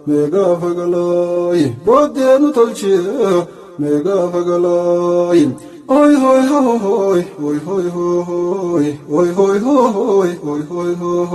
mega fagalay bodde nu tolche mega fagalay oy hoy hoy oy hoy hoy oy hoy hoy oy hoy hoy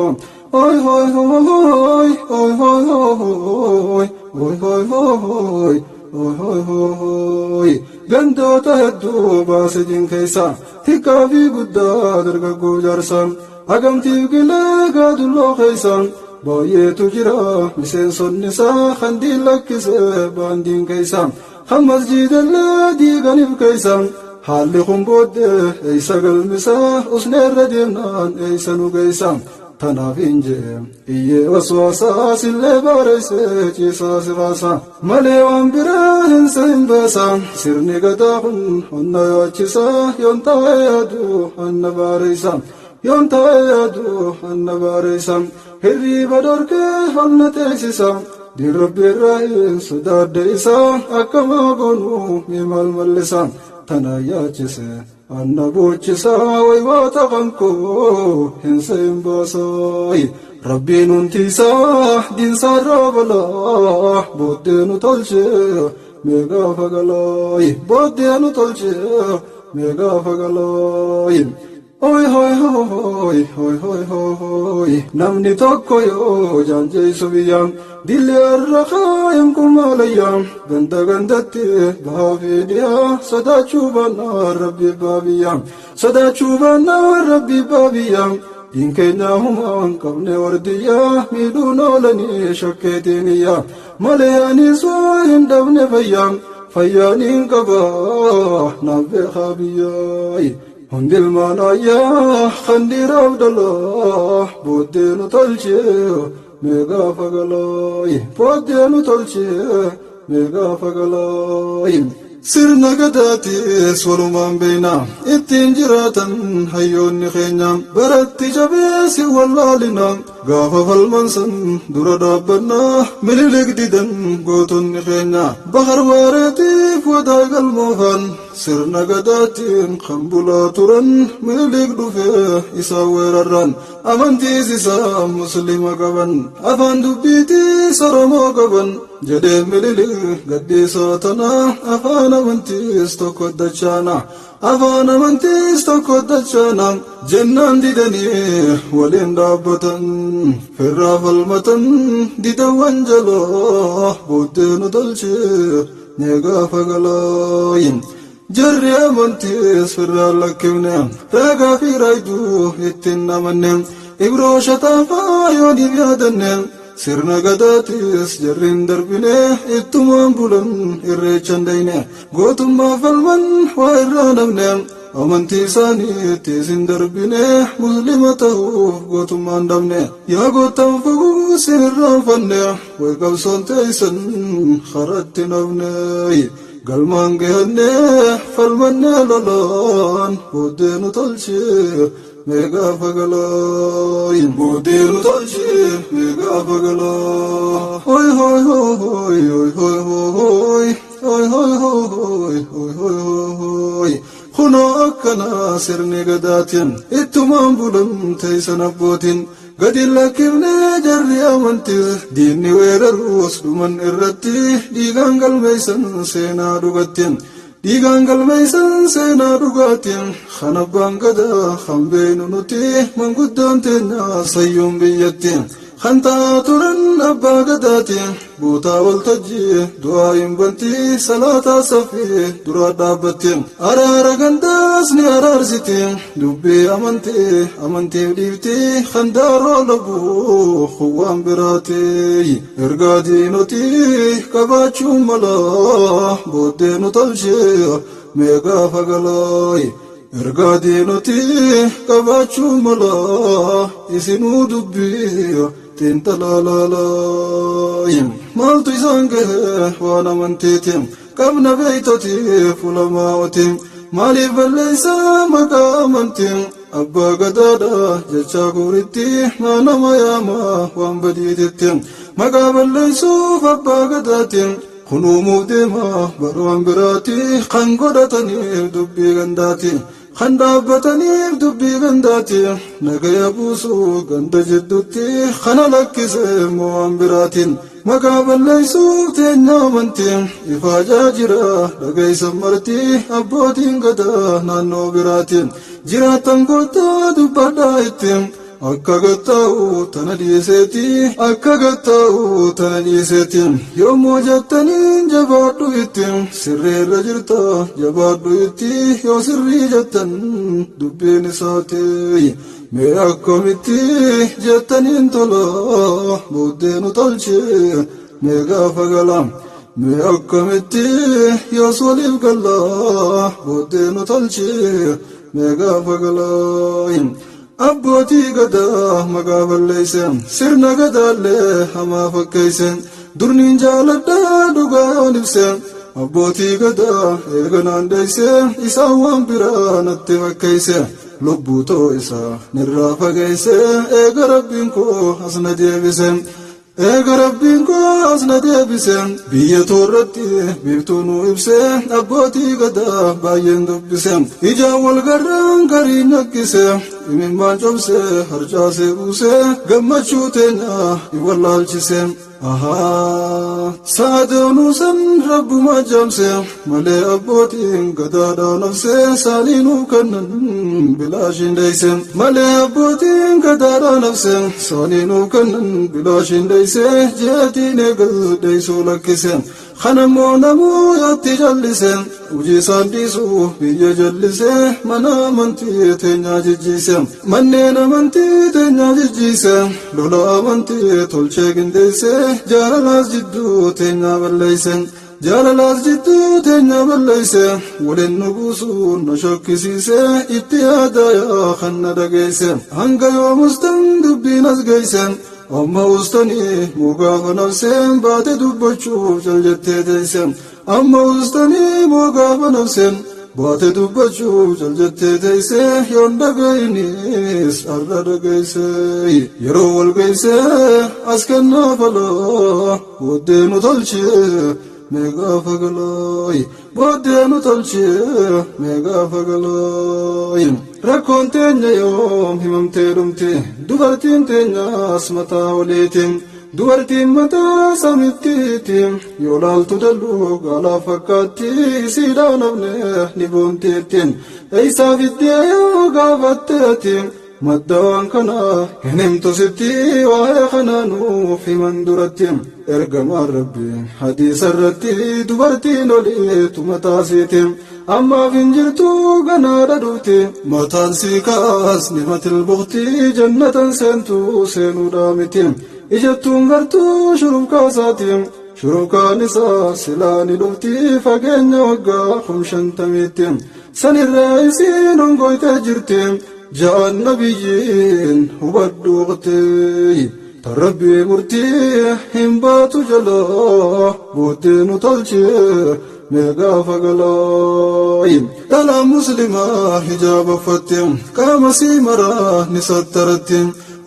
oy hoy hoy oy hoy hoy oy hoy hoy oy hoy hoy gando tahaddu basidin kaisa tikavi gudda dargagu jarsan agamti gile gadullo kaisan baye tujira misen sonnisa khandilakise bandin kaisa khamasjid alladhi ganib kaisan حالكم بود ايسا قلمسا اسنر ردينان ايسا نقيسا تنافين جيم ايه وسواسا سلي باريسي جيسا سراسا مليوان براهن سين باسا سرني قداخن هن يوچسا يونتا يادو هن باريسا يونتا يادو هن باريسا هري بدرك هن تيسسا دي ربي الرحيم سداد ديسا اكما قنو ميمال ملسا tanayachise annabuchisa waywata kanko hinsayin basay rabbiin untisa dinsa rabala boddenu tolche mega fagalay boddenu tolche mega fagalay oy hoy hoy hoy hoy hoy namni tokko yo janjay subiyam dille arrakayam kumalayam ganda gandatti bhavidiya sadachubana rabbi babiyam sadachubana rabbi babiyam din kenya human kabne wardiya midunolani shakketiniya malayani swahin dabne fayyanin kaba nabbe khabiyay hundil manaya khandir abdallah bodenu talche mega fagalay bodenu talche mega fagalay sirna gadaatis walumaan beeyna ittiin jiraatan hayyoonni keenya baratti jabeessi wallaalina gaafa falman san dura dhaabbannaa mililik didan gootonni keenya bahar waareetiif wadaa galmoofan sirna gadaatiin kan bulaa turan mililik dhufee isaa weerarran amantiis isaa muslima qaban afaan dubbiitiis oromoo qaban jedhee mililik gaddiisaa tana afaan amantiis tokko dachaana afaan amantiis tokko dachaana jennaan didanii waliin dhaabbatan firraa falmatan didawwan jalaa booddee nu tolchee neegaafa galaayin jarri amantiis firraa lakkifne ragaa fi raayiduu ittiin amanne ibroo shataafaa yooniif yaadanne sirna gadaatis jarriin darbine ittumaan bulan irreechan dayne gootummaa falman waa irraa namne amantii isaaniittis hin darbine muslima ta'uuf gootummaan dhabne yaa gootan foguu sin irraanfanne way qabsoon teeysan karatti nafne galmaan gehanne falmanne lolaan booddee nu tolchee meegaafa galaayin booddee nu tolchee meegaafa galaa hoy hoy hoy hoy hoy hoy hoy hoy hoy hoy hoy hoy kunoo akkana sirni gadaatiin ittumaan bulan teeysan abbootiin gadi lakkifne jarri amantiis diinni weeraruus dhuman irratti dhiigaan galmeeysan seenaa dhugattiin dhiigaan galmeeysan seenaa dhugaatiin kan abbaan gadaa kan beeynu nuti manguddoon teenya sayyuun biyyattiin kan ta'aa turan abbaa gadaatiin buutaa waltajjii du'aa hin bantii salaataa saffii dura dhaabbattiin araara gandaas ni araarsitiin dubbii amantiif dhiiftii kan daaroo labuu kuwwaan biraatii ergaa diinotii qabaachuun malaa booddee nu tolchee meegaafa galaayi ergaa diinotii qabaachuun malaa isinuu dubbii tintalaalaalaayin maaltu isaan gahe waan amantiitiin qabna beeytotiif ulamaa'otiin maaliif balleeysaa maqaa amantiin abbaa gadaadha jechaa guuritti maanama yaamaa waan badiitittiin maqaa balleeysuuf abbaa gadaatiin kunuumuuf deemaa barwaan biraatii kan godhataniif dubbii gandaatiin kan dhaabbataniif dubbii gandaati nagaya buusuu ganda jidduutti kana lakkise mo'aan biraatiin maqaa balleeysuuf teenya amantiin ifaajaa jira dhageeysan martii abbootiin gadaa naannoo biraatiin jiraatan goottaa dubbadhaa ittiin akka gattaa'u tana dhiiseetiin yommuu jettaniin jabaadhu ittiin sirreerra jirta jabaadhu itti yoo sirrii jettan dubbiin isaati mee akkamitti jettaniin tola booddee nu tolchee mee gaafa gala mee akkamitti yoos waliif galla booddee nu tolchee mee gaafa galaayin abbootii gadaa maqaa balleeysen sirna gadaallee hamaa fakkeeysen durniin jaaladhaa dhugaa yoon ibsen abbootii gadaa eeganaan deeyse isaan waan biraa natti fakkeeyse lubbuu too isaa nirraa fageeyse eega rabbiin koo asna deebise eega rabbiin koo asna deebise biyya toorratti biiftuu nuu ibse abbootii gadaa baay'een dubbise ijaan wal garraan garii nyakkise imimmaan cobse harcaasee buuse gammachuu teenya iwallaalchise saadoonuu san rabbumaa jaamse malee abbootiin gadaadhaa nafse saaniinuu kannan bilaashin deeyse malee abbootiin gadaadhaa nafse saaniinuu kannan bilaashin deeyse jeetiin eegal deeysuu lakkise kanammoo namuu yaatti jallise hujii isaan dhiisuu biyya jallise mana amantii teenyaa jijjiise manneen amantii teenyaa jijjiise lola amantii tolchee qindeesse jaalalaas jidduu teenyaa balleeyse jaalalaas jidduu teenyaa balleeyse waliin nu buusuu nu shokkisiise itti yaadayaa kan na dhageeyse hanga yoomustan dubbiin as geeyse amma ustani mugaafa nafseen baate dubbachuuf jaljettee teeyse amma ustani moga nafsen baate dubbachuu jaljattee teeyse yoon dhagaynis arra dhagayse yeroo wal gayse as kennaa faloo booddee nu tolche meegaa fagalooy booddee nu tolche meegaa fagalooy rakkoon teenya yoom himamtee dhumte dubartiin teenyaas mataa oliitiin dubartiin mataa samittiitiin yoo laaltu dalluu gaalaa fakkaatti siidhaa nafne ni boonteettiin eeysaa fiddee yoo gaafatteetiin madda waan kanaa hin himtu sitti waa'ee kanaa nuuf himan duratti ergamaan rabbi hadiisa irratti dubartiin oliitu mataa siitiin ammaaf hin jirtu ganaadha dhufti mataan sii kaas nimatil bukti jannatan seentu seenuudhaa miti ijattuun gartuu shurubkaasaatiin shurubkaan isaa silaa ni dhufti fageenya waggaa 50 sanirraa isiin hongoytee jirti ja'an nabiyyiin hubadhu qotee tarabbii murtii hin baatu jalaa booddee nu tolchee meegaa fagalooy dhalaan muslimaa hijaaba uffatte qaama sii maraa ni sattaratti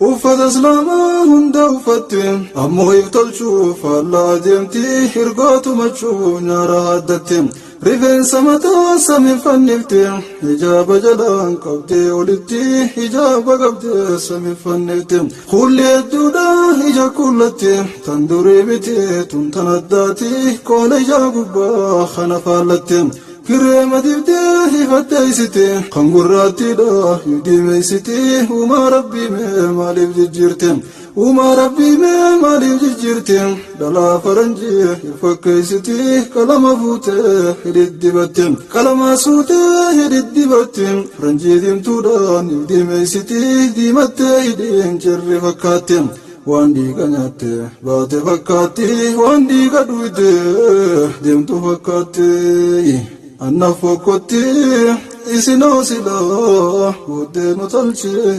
uffata islaamaa hunda uffatte ammoo if tolchuuf faallaa deemti hirgootu machuu nyaara haddatti rifeensa mataa samiffannifte hijaaba jalaan qabdee olitti hijaaba qabdee samiffannifte kulli hedduudha ija kullatte tan durii miti tun tan addaati qoola ijaa gubbaa kana faallatte kireema dibdee hifatteeysite kan gurraattiidha yudimeeysite uumaa rabbii mee maaliif jijjiirte uumaa rabbii mee maaliif jijjiirte dhalaa faranjii fakkeeysiti qalama fuutee hidhiddibatte qalama suutee hidhiddibatte faranjii diimtuudhaan yudimeeysiti diimattee hidhiin jirri fakkaatte waan dhiiga nyaatte baate fakkaatti waan dhiiga dhuyde deemtu fakkaatti anna fokkotti isinoo silaa booddee nu tolchee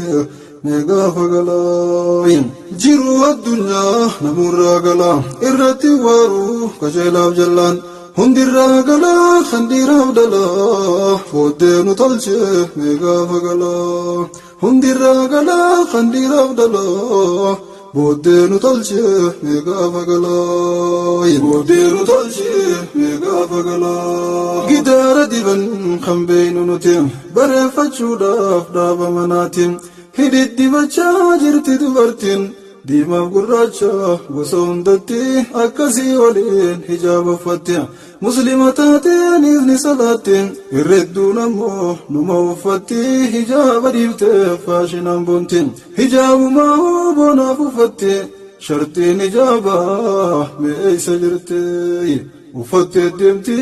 meegaa fagalooy jiruu addunyaa namurraa galaa irratti waaruu qajeelaaf jallaan hundirraa galaa kan dhiiraaf dhalaa booddee nu tolchee meegaa fagalaa hundirraa galaa kan dhiiraaf dhalaa booddee nu tolchee meegaa fagalooy booddee nu tolchee meegaa fagalaa gidaara diban kan beeynu nuti bareeffachuudhaaf dhaaba manaatiin hidhiddibachaa jirti dubartiin diimaaf gurraacha gosa hundatti akkasii waliin hijaaba uffatte muslima taateeniif ni salaatte irredduun ammoo numa uffatti hijaaba dhiiftee faashinaan boonti hijaabumaa boonaaf uffatte shartiin hijaabaa meeysa jirte uffattee deemti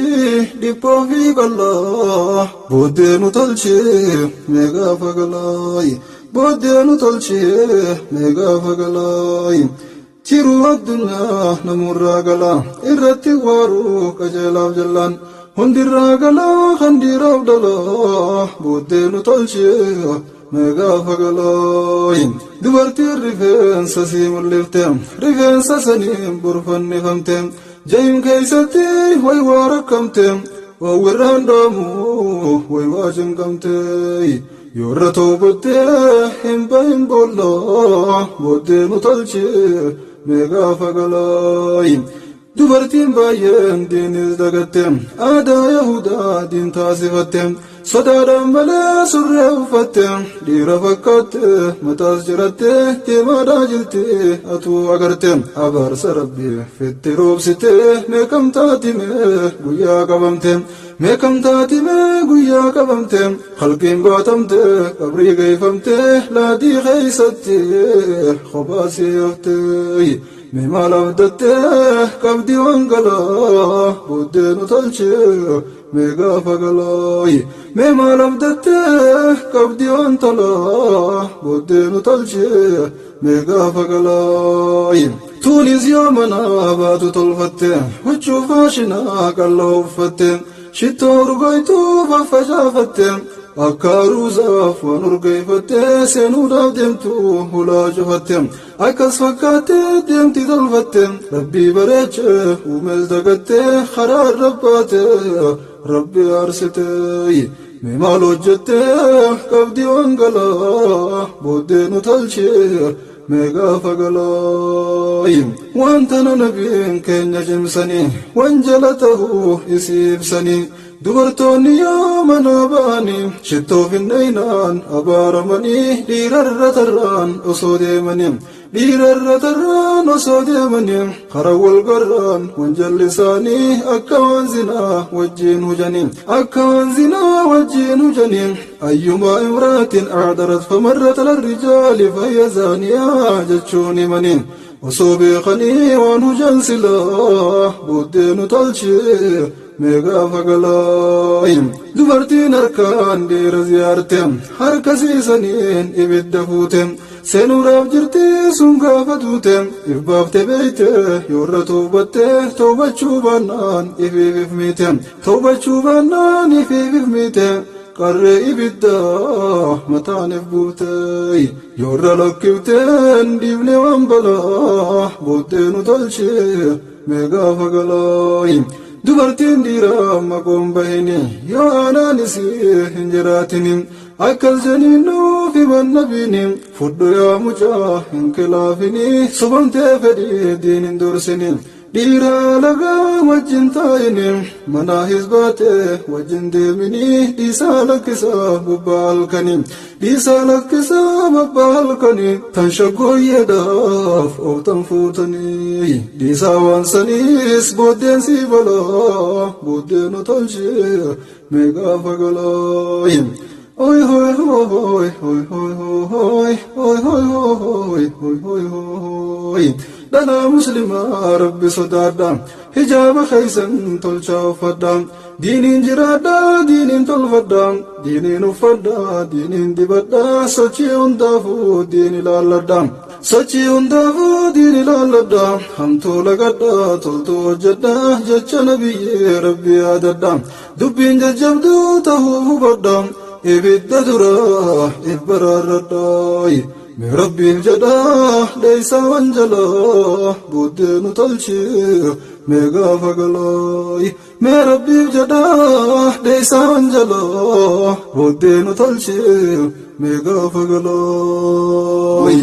dhiphoo fi qallaa booddee nu tolchee meegaa fagalaayi booddee nu tolchee meegaa fagalaayi jiruu addunyaa namurraa galaa irratti waaruu qajeelaaf jallaan hundirraa galaa kan dhiiraaf dhalaa booddee nu tolchee meegaa fagalaayi dubartiin rifeensa sii mul'ifte rifeensa saniin burfannifamte jayim keeysatti way waa rakkamte wawwirraan dhaamu way waa cinqamte yoorra toobattee hin bahin boollaa booddee nu tolchee meegaa fagalaayi dubartiin baay'een diinis dagatte aadaa yahudaa diin taasifatte sodaadhaan malee surree uffatte dhiira fakkaatte mataas jiratte deemaadhaa jirti atuu agarte abaarsa rabbii fitti roobsite meeqamtaatime guyyaa qabamte meeqamtaatime guyyaa qabamte halkiin baatamte qabrii geeyfamte laadii keeysatti kophaa siifte mee maal abdatte qabdi wangalaa booddee nu tolchee meegaa fagalaayi mee maal abdatte qabdi wantalaa booddee nu tolchee meegaa fagalaayi tuunis yoo manaa baatu tolfatte huccuu faashinaa qalloo uffatte shittoo urgoytuu faffacaafatte akkaaruusaaf waan urgeeffattee seenuudhaaf deemtu hulaa cufatte akkas fakkaatee deemti tolfatte rabbii bareeche uumees dagattee karaa rabbaate rabbi aarsite mee maal hojjette qabdi wangalaa booddee nu tolche mee gaafa galaa wantana nabiin keenya cimsanii wanjala ta'uu isii ibsanii dubartoonni yoo manaa ba'anii shittoo finneynaan abaaramanii dhiirarra tarraan osoo deemanii karaa wal garraan wanjalli isaanii akka waan zinaa wajjiin hujanii ayyumaa imraatin aadarat famarrat alarrijaali fayya zaaniyaa jechuun himanii osoo beekanii waan hujan silaa booddee nu tolchee mee gaafa galaa dubartiin harkaan dhiira ziyaarte harka siisaniin ibidda fuute seenuudhaaf jirti sun gaafa duute ifbaafte beeyte yoorra toobatte toobachuu baannaan ifiif miite qarree ibiddaa mataaniif buute yoorra lakkifteen dhiifne waan balaa booddee nu tolche mee gaafa galaa dubartiin dhiiraa maqoon bahini yoo aanaan isii hin jiraatini akkas jeniin nuuf himan nabiini fudhu yaa mucaa hin kilaafini sobamtee fedhii diin hin dursini dhiiraa lagaa wajjin taa'ini manaa hisbaatee wajjin deemini dhiisaa lakkisaa babbaa halkanii tan shaggooyyeedhaaf ooftan fuutanii dhiisaa waan saniis booddeen sii balaa booddee nu tolchee mee gaafa galaa Oi hoi hoi hoi hoi hoi hoi hoi hoi hoi hoi hoi dhala muslimaa rabbi sodaadha hijaaba keeysan tolchaa uffadha diiniin jiraadha diiniin tolfadha diiniin uffadha diiniin dibadha sochii hundaafuu diin ilaalladha hamtuu lagadha toltuu hojjedha jecha nabiyyee rabbi yaadadha dubbiin jajjabduu tahuu hubadha ibidda duraa ibbaraarradhaay mee rabbiin jedhaa dheeysaa wanjalaa booddee nu tolchee mee gaafa galaay mee rabbiif jedhaa dheeysaa wanjalaa booddee nu tolchee mee gaafa galaay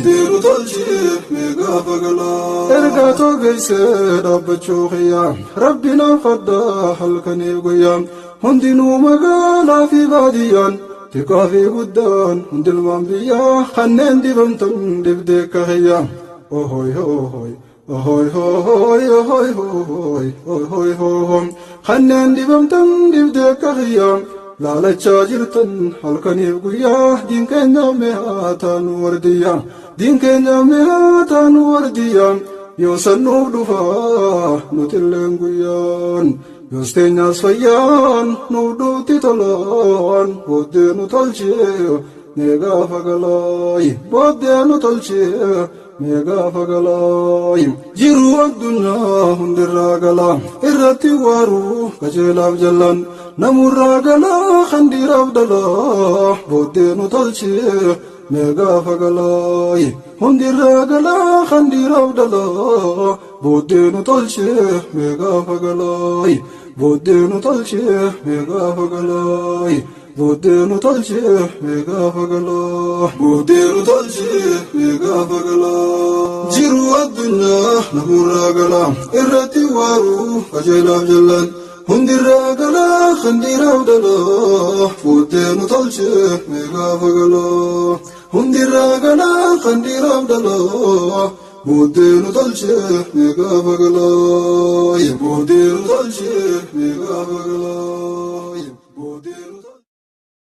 ergaa too geeysee dhaabbachuu qiyyaa rabbi naaf faddaa halkanii guyyaa hundinuu magaalaa fi baadiyyaan xiqqaa fi guddaan hundilmaan biyyaa kanneen dibamtan dibdee kahiyyaa ohoy hohoy ohoy hohoy ohoy hohoy ohoy hohoy kanneen dibamtan dibdee kahiyyaa laalachaa jirtan halkaniif guyyaa diin keenya mehaa taanu wardiyyaa yoo sannuuf dhufaa nutilleen guyyaan yoos teenyaas fayyaan nuuf dhuutti tolaan booddee nu tolchee mee gaafa galaay jiruu addunyaa hundirraa galaa irratti waaruu qajeelaaf jallaan namurraa galaa kan dhiiraaf dhalaa booddee nu tolchee mee gaafa galaay hundirraa galaa kan dhiiraaf dhalaa booddee nu tolchee mee gaafa galaay booddee nu tolchee mee gaafa galaay booddee nu tolchee mee gaafa galaa jiruu addunyaa namurraa galaa irratti waaruu qajeelaaf jallaan hundirraa galaa kan dhiiraaf dhalaa booddee nu tolchee mee gaafa galaa hundirraa galaa kan dhiiraaf dhalaa booddee nu tolchee mee gaafa galaa